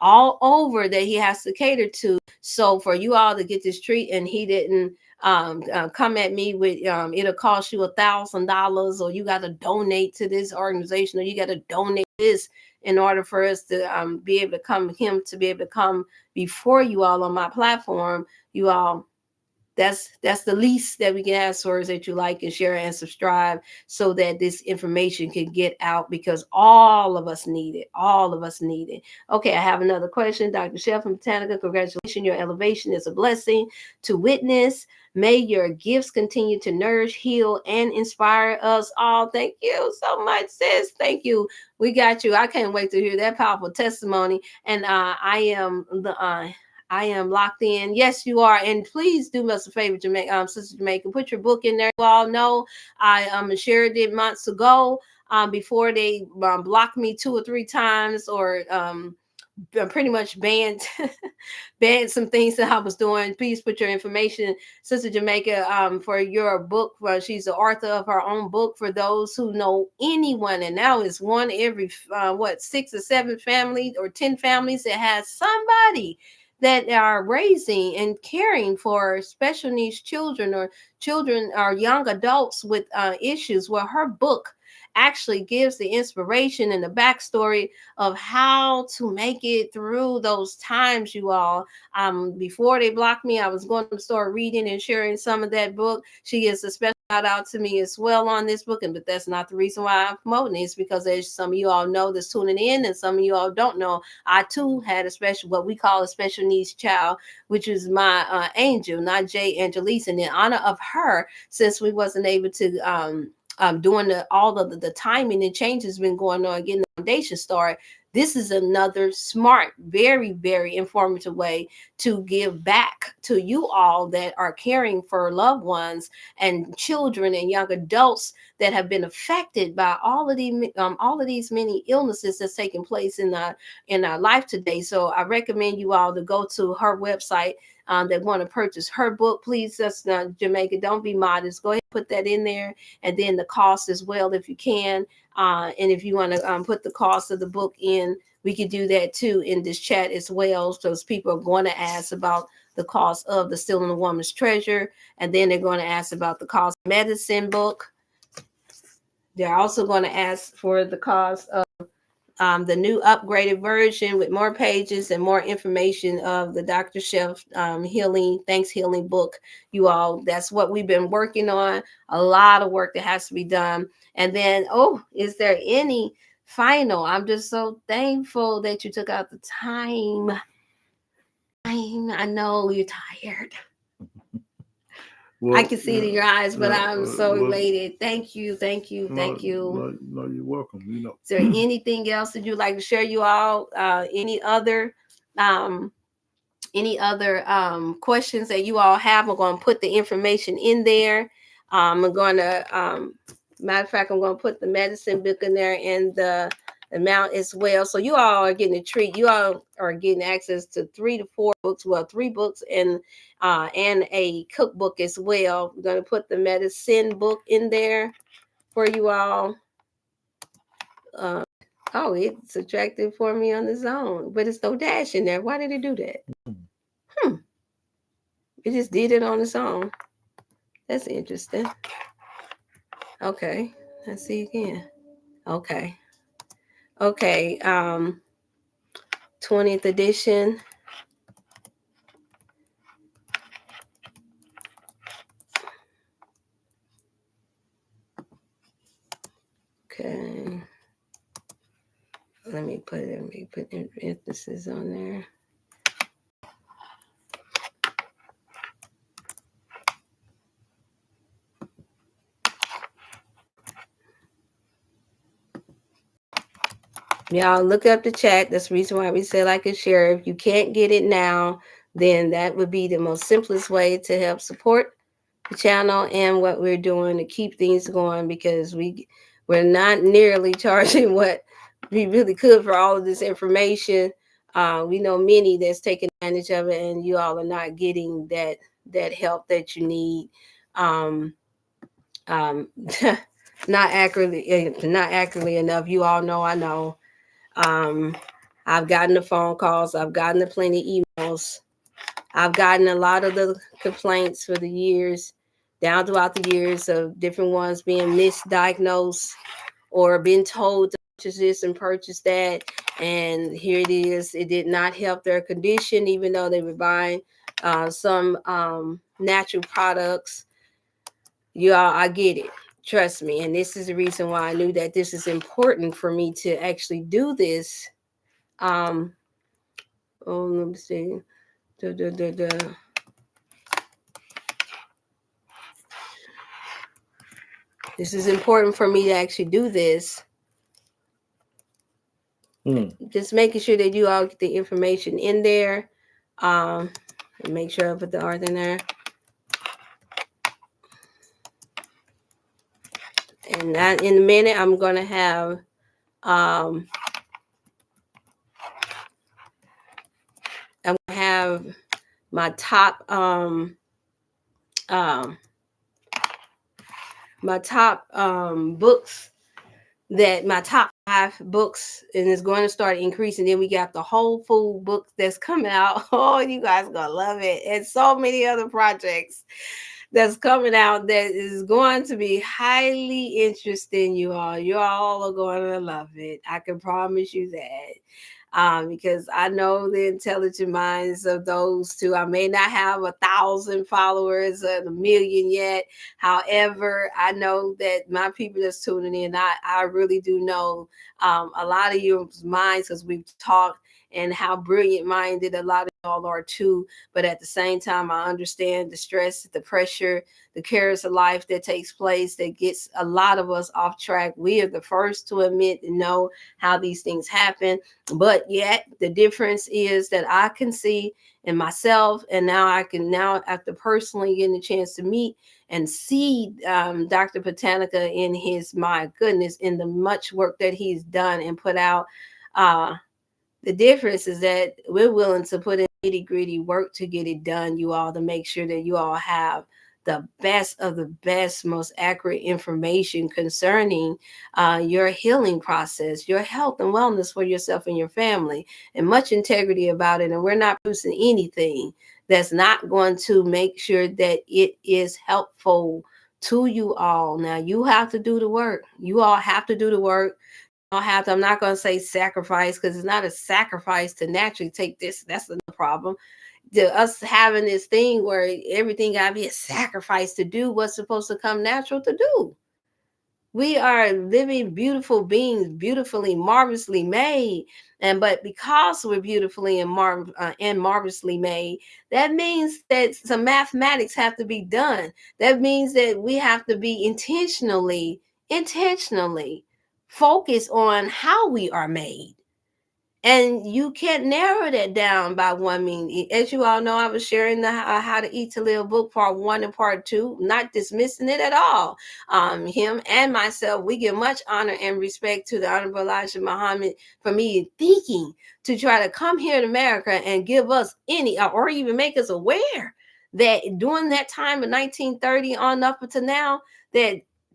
that he has to cater to. So for you all to get this treat and he didn't come at me with it'll cost you $1,000, or you got to donate to this organization, or you got to donate this in order for us to be able to come him to be able to come before you all on my platform, you all, that's the least that we can ask for, is that you like and share and subscribe, so that this information can get out, because all of us need it. All of us need it. Okay, I have another question. Dr. Chef from Botanica, congratulations. Your elevation is a blessing to witness. May your gifts continue to nourish, heal, and inspire us all. Thank you so much, sis. Thank you. We got you. I can't wait to hear that powerful testimony. And I am locked in. Yes, you are. And please do us a favor, Jamaica, Sister Jamaica, put your book in there. You all know I shared it months ago, before they blocked me 2 or 3 times, or pretty much banned banned some things that I was doing. Please put your information, Sister Jamaica, for your book. She's the author of her own book. For those who know anyone, and now it's one every 6 or 7 families or 10 families that has somebody that are raising and caring for special needs children, or children or young adults with issues. Well, her book actually gives the inspiration and the backstory of how to make it through those times, you all. Before they blocked me, I was going to start reading and sharing some of that book. She gives a special shout out to me as well on this book, but that's not the reason why I'm promoting it. It's because, as some of you all know that's tuning in, and some of you all don't know, I too had a special, what we call a special needs child, which is my angel, not Jay Angelise. And in honor of her, since we wasn't able to doing all of the timing and changes been going on, getting the foundation started, this is another smart, very, very informative way to give back to you all that are caring for loved ones and children and young adults that have been affected by all of these many illnesses that's taking place in our life today. So I recommend you all to go to her website. That want to purchase her book, please, that's not Jamaica, don't be modest, go ahead and put that in there, and then the cost as well, if you can. And if you want to put the cost of the book in, we could do that too in this chat as well. So people are going to ask about the cost of the Stealing a Woman's Treasure, and then they're going to ask about the cost of medicine book. They're also going to ask for the cost of the new upgraded version with more pages and more information of the DrChef healing book. You all, that's what we've been working on. A lot of work that has to be done. And then, is there any final? I'm just so thankful that you took out the time. I know you're tired. Well, I can see it in your eyes, but I'm so elated. Thank you. No, you're welcome. Is there anything else that you'd like to share, you all? Any other questions that you all have? I'm going to put the information in there. I'm going to, matter of fact, I'm going to put the medicine book in there and the amount as well. So you all are getting a treat. You all are getting access to 3 to 4 books. Well, 3 books and a cookbook as well. We're going to put the medicine book in there for you all. It subtracted for me on its own, but it's no dash in there. Why did it do that? It just did it on its own. That's interesting. Okay, let's see again. Okay, 20th edition. Okay. Let me put emphasis on there. Y'all look up the chat. That's the reason why we say like and share. If you can't get it now, then that would be the most simplest way to help support the channel and what we're doing to keep things going, because we're not nearly charging what we really could for all of this information. We know many that's taking advantage of it, and you all are not getting that help that you need. Um, um, not accurately enough. You all know, I know. Um, I've gotten the phone calls. I've gotten the plenty emails. I've gotten a lot of the complaints for the years, down throughout the years, of different ones being misdiagnosed or been told to purchase this and purchase that. And here it is. It did not help their condition, even though they were buying some natural products. You all, I get it. Trust me. And this is the reason why I knew that this is important for me to actually do this. Um, oh, let me see. Duh, duh, duh, duh. This is important for me to actually do this. Mm. Just making sure that you all get the information in there. Um, and make sure I put the art in there. And that, in a minute, I'm gonna have um, I'm gonna have my top um, books, that my top 5 books, and it's going to start increasing. Then we got the whole food book that's coming out. Oh, you guys gonna love it, and so many other projects that's coming out that is going to be highly interesting. You all are going to love it. I can promise you that. Because I know the intelligent minds of those two. I may not have 1,000 followers or 1,000,000 yet. However, I know that my people that's tuning in, I really do know a lot of your minds, because we've talked, and how brilliant minded a lot of y'all are too. But at the same time, I understand the stress, the pressure, the cares of life that takes place that gets a lot of us off track. We are the first to admit and know how these things happen. But yet the difference is that I can see in myself, and now I can, now after personally getting a chance to meet and see Dr. Botanica in his, my goodness, in the much work that he's done and put out. uh the difference is that we're willing to put in nitty gritty work to get it done, you all, to make sure that you all have the best of the best, most accurate information concerning your healing process, your health and wellness for yourself and your family, and much integrity about it. And we're not producing anything that's not going to make sure that it is helpful to you all. Now, you have to do the work. You all have to do the work. Don't have to, I'm not going to say sacrifice, because it's not a sacrifice to naturally take this. That's the problem. Us having this thing where everything got to be a sacrifice to do what's supposed to come natural to do. We are living beautiful beings, beautifully, marvelously made. And but because we're beautifully and marvelously made, that means that some mathematics have to be done. That means that we have to be intentionally focused on how we are made. And you can't narrow that down by one mean. As you all know, I was sharing the How to Eat to Live book, part 1 and part 2, not dismissing it at all. Him and myself, we give much honor and respect to the Honorable Elijah Muhammad for me thinking to try to come here to America and give us any, or even make us aware that during that time of 1930 on up until now,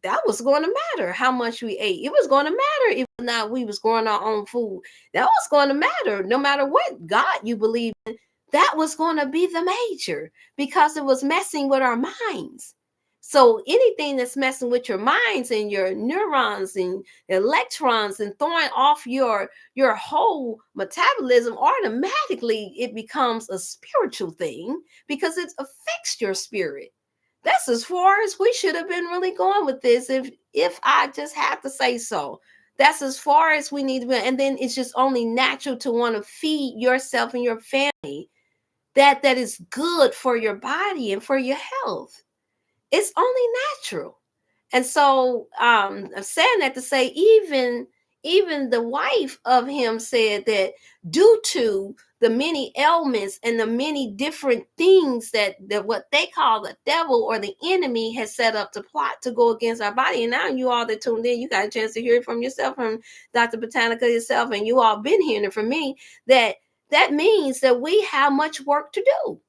that was going to matter how much we ate. It was going to matter if not we was growing our own food. That was going to matter no matter what God you believe in. That was going to be the major, because it was messing with our minds. So anything that's messing with your minds and your neurons and electrons and throwing off your whole metabolism, automatically it becomes a spiritual thing, because it affects your spirit. That's as far as we should have been really going with this, if I just have to say so. That's as far as we need to be. And then it's just only natural to want to feed yourself and your family that is good for your body and for your health. It's only natural. And so I'm saying that to say, even the wife of him said that due to the many ailments and the many different things that what they call the devil or the enemy has set up to plot to go against our body. And now you all that tuned in, you got a chance to hear it from yourself, from Dr. Botanica yourself, and you all been hearing it from me, that means that we have much work to do.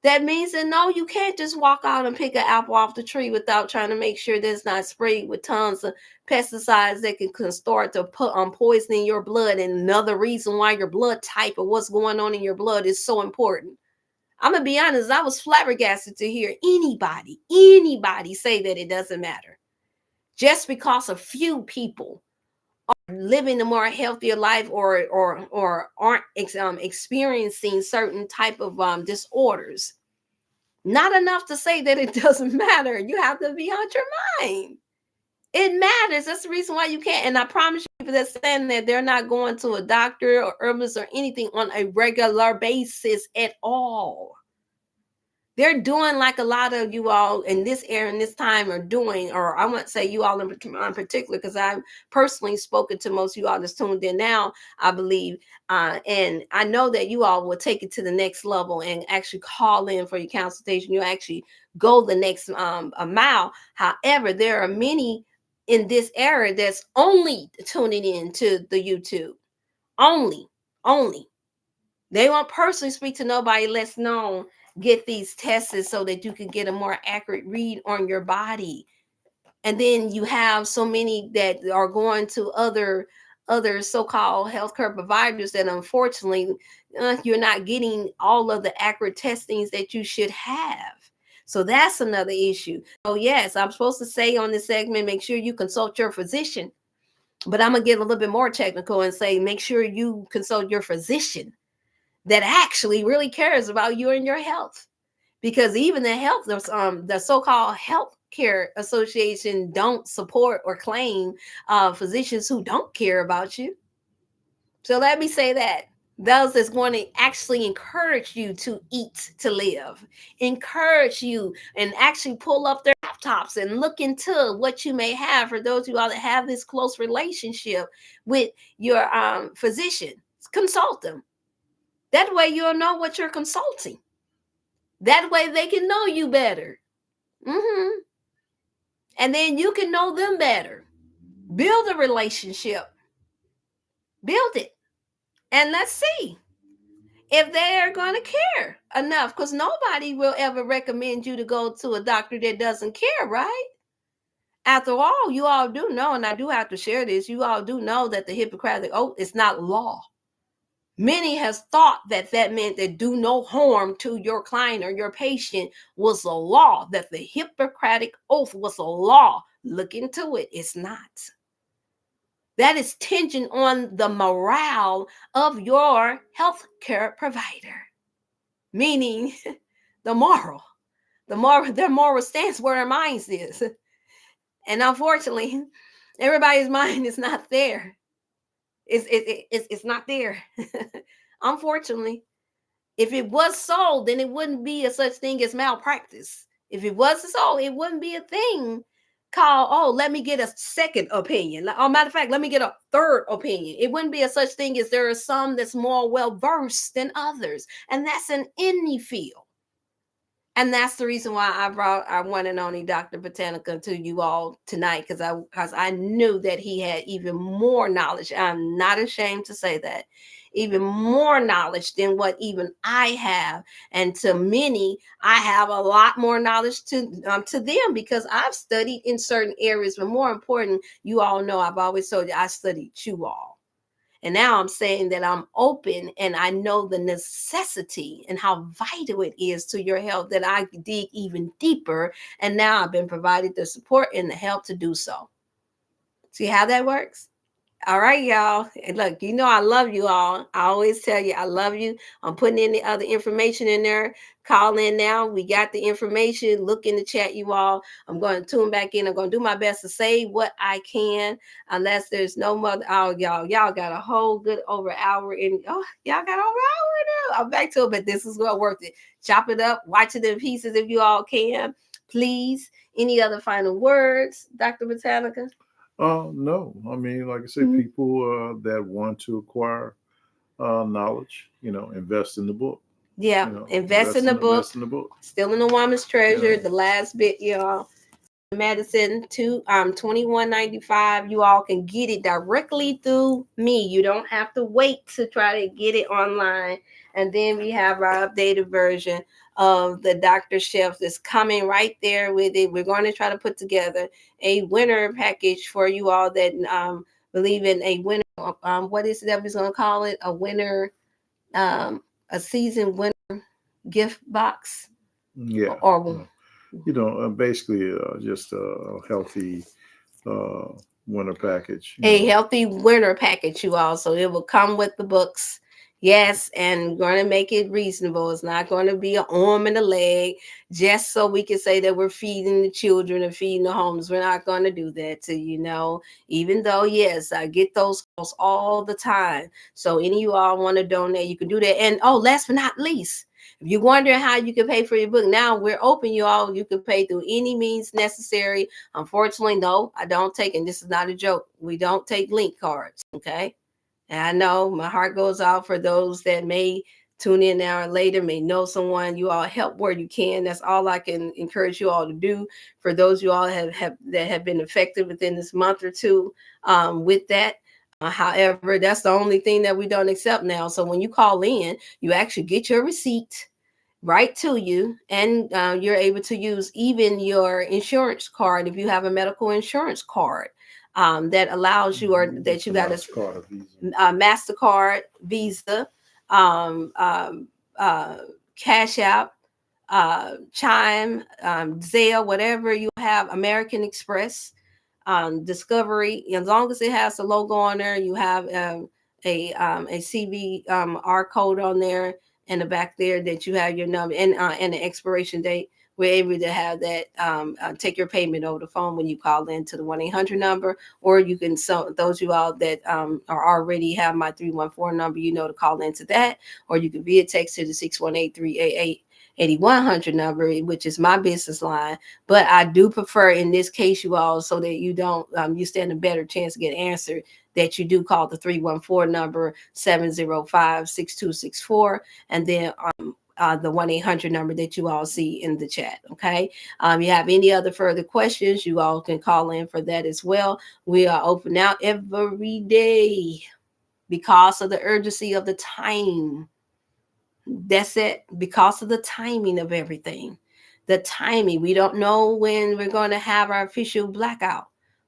That means that no, you can't just walk out and pick an apple off the tree without trying to make sure that it's not sprayed with tons of pesticides that can start to put poisoning your blood. And another reason why your blood type or what's going on in your blood is so important. I'm gonna be honest, I was flabbergasted to hear anybody say that it doesn't matter. Just because a few people living a more healthier life or aren't experiencing certain type of disorders, not enough to say that it doesn't matter. You have to be on your mind. It matters. That's the reason why you can't. And I promise you, people that saying that they're not going to a doctor or herbalist or anything on a regular basis at all. They're doing like a lot of you all in this era and this time are doing, or I won't say you all in particular, because I've personally spoken to most of you all that's tuned in now, I believe. And I know that you all will take it to the next level and actually call in for your consultation. You actually go the next a mile. However, there are many in this era that's only tuning in to the YouTube. Only. They won't personally speak to nobody less known. Get these tests so that you can get a more accurate read on your body. And then you have so many that are going to other so-called healthcare providers that unfortunately you're not getting all of the accurate testings that you should have. So that's another issue. Oh yes, I'm supposed to say on this segment, make sure you consult your physician. But I'm gonna get a little bit more technical and say, make sure you consult your physician that actually really cares about you and your health. Because even the so-called health care association don't support or claim physicians who don't care about you. So let me say that those that's going to actually encourage you to eat to live, encourage you and actually pull up their laptops and look into what you may have. For those of you all that have this close relationship with your physician, consult them. That way you'll know what you're consulting. That way they can know you better. And then you can know them better. Build a relationship. Build it. And let's see if they're going to care enough. Because nobody will ever recommend you to go to a doctor that doesn't care, right? After all, you all do know, and I do have to share this, you all do know that the Hippocratic Oath is not law. Many has thought that meant that do no harm to your client or your patient was a law, that the Hippocratic Oath was a law. Look into it. It's not. That is tinging on the morale of your healthcare provider, meaning their moral stance where their minds is. And unfortunately, everybody's mind is not there. It's not there. Unfortunately, if it was so, then it wouldn't be a such thing as malpractice. If it was so, it wouldn't be a thing called, oh, let me get a second opinion. Oh, matter of fact, let me get a third opinion. It wouldn't be a such thing as there are some that's more well-versed than others. And that's in any field. And that's the reason why I brought our one and only Dr. Botanica to you all tonight, because I knew that he had even more knowledge. I'm not ashamed to say that. Even more knowledge than what even I have. And to many, I have a lot more knowledge to them because I've studied in certain areas. But more important, you all know I've always told you I studied you all. And now I'm saying that I'm open and I know the necessity and how vital it is to your health that I dig even deeper. And now I've been provided the support and the help to do so. See how that works? All right, y'all. And look, you know I love you all. I always tell you I love you. I'm putting in the other information in there. Call in now. We got the information. Look in the chat, you all. I'm going to tune back in. I'm going to do my best to say what I can, unless there's no mother. Oh, y'all got a whole good over hour in. Oh, y'all got over an hour now. I'm back to it, but this is well worth it. Chop it up. Watch it in pieces if you all can. Please. Any other final words, Dr. Botanica? No. I mean, like I said, people that want to acquire knowledge. Invest in the book. Yeah, invest in the book. Invest in the book. Still in the woman's treasure. Yeah. The last bit, y'all. Medicine to 21.95. You all can get it directly through me. You don't have to wait to try to get it online. And then we have our updated version of the DrChef that's coming right there with it. We're going to try to put together a winter package for you all that believe in a winter. What is it that we're going to call it? A winter, um, a season winter gift box, Yeah. or Basically, just a healthy uh, winter package. a healthy winter package, you all. So it will come with the books. Yes, and going to make it reasonable. It's not going to be an arm and a leg just so we can say that we're feeding the children and feeding the homes. We're not going to do that to even though, yes, I get those calls all the time. So any of you all want to donate, you can do that. And last but not least, if you're wondering how you can pay for your book, now we're open, you all. You can pay through any means necessary. Unfortunately, no, I don't take, and this is not a joke, we don't take link cards, okay? And I know my heart goes out for those that may tune in now or later, may know someone. You all help where you can. That's all I can encourage you all to do. For those you all that have been affected within this month or two with that. However, that's the only thing that we don't accept now. So when you call in, you actually get your receipt right to you, and you're able to use even your insurance card if you have a medical insurance card that allows you, or that you got a MasterCard, Visa, um, um, uh, Cash App, Chime, Zelle, whatever you have, American Express, Discovery. As long as it has the logo on there, you have a CVR code on there in the back there that you have your number and the expiration date. We're able to have that take your payment over the phone when you call in to the 1-800 number, or you can, so those you all that are already have my 314 number, to call into that, or you can via text to the 618-388-8100 number, which is my business line. But I do prefer in this case, you all, so that you don't, you stand a better chance to get answered, that you do call the 314 number, 705-6264, and then the 1-800 number that you all see in the chat. Okay. You have any other further questions, you all can call in for that as well. We are open now every day because of the urgency of the time. That's it. Because of the timing of everything. The timing. We don't know when we're going to have our official blackout.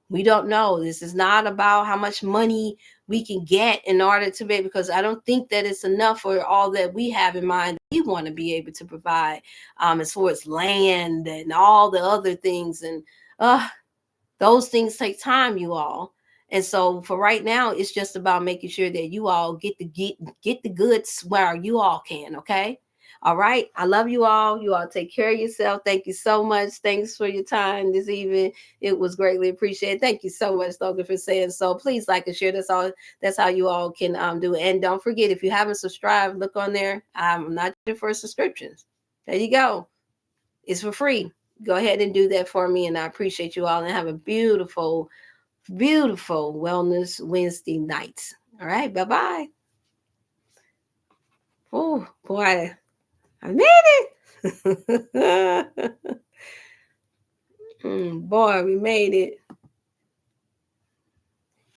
We don't know. This is not about how much money we can get in order to be, because I don't think that it's enough for all that we have in mind that we want to be able to provide, as far as land and all the other things. And those things take time, you all. And so for right now, it's just about making sure that you all get the goods where you all can. Okay. All right. I love you all. You all take care of yourself. Thank you so much. Thanks for your time this evening. It was greatly appreciated. Thank you so much, Logan, for saying so. Please like and share. That's all. That's how you all can do it. And don't forget, if you haven't subscribed, look on there. I'm not for subscriptions. There you go. It's for free. Go ahead and do that for me. And I appreciate you all, and have a beautiful, beautiful Wellness Wednesday night. All right. Bye bye. Oh, boy. I made it. Boy, we made it.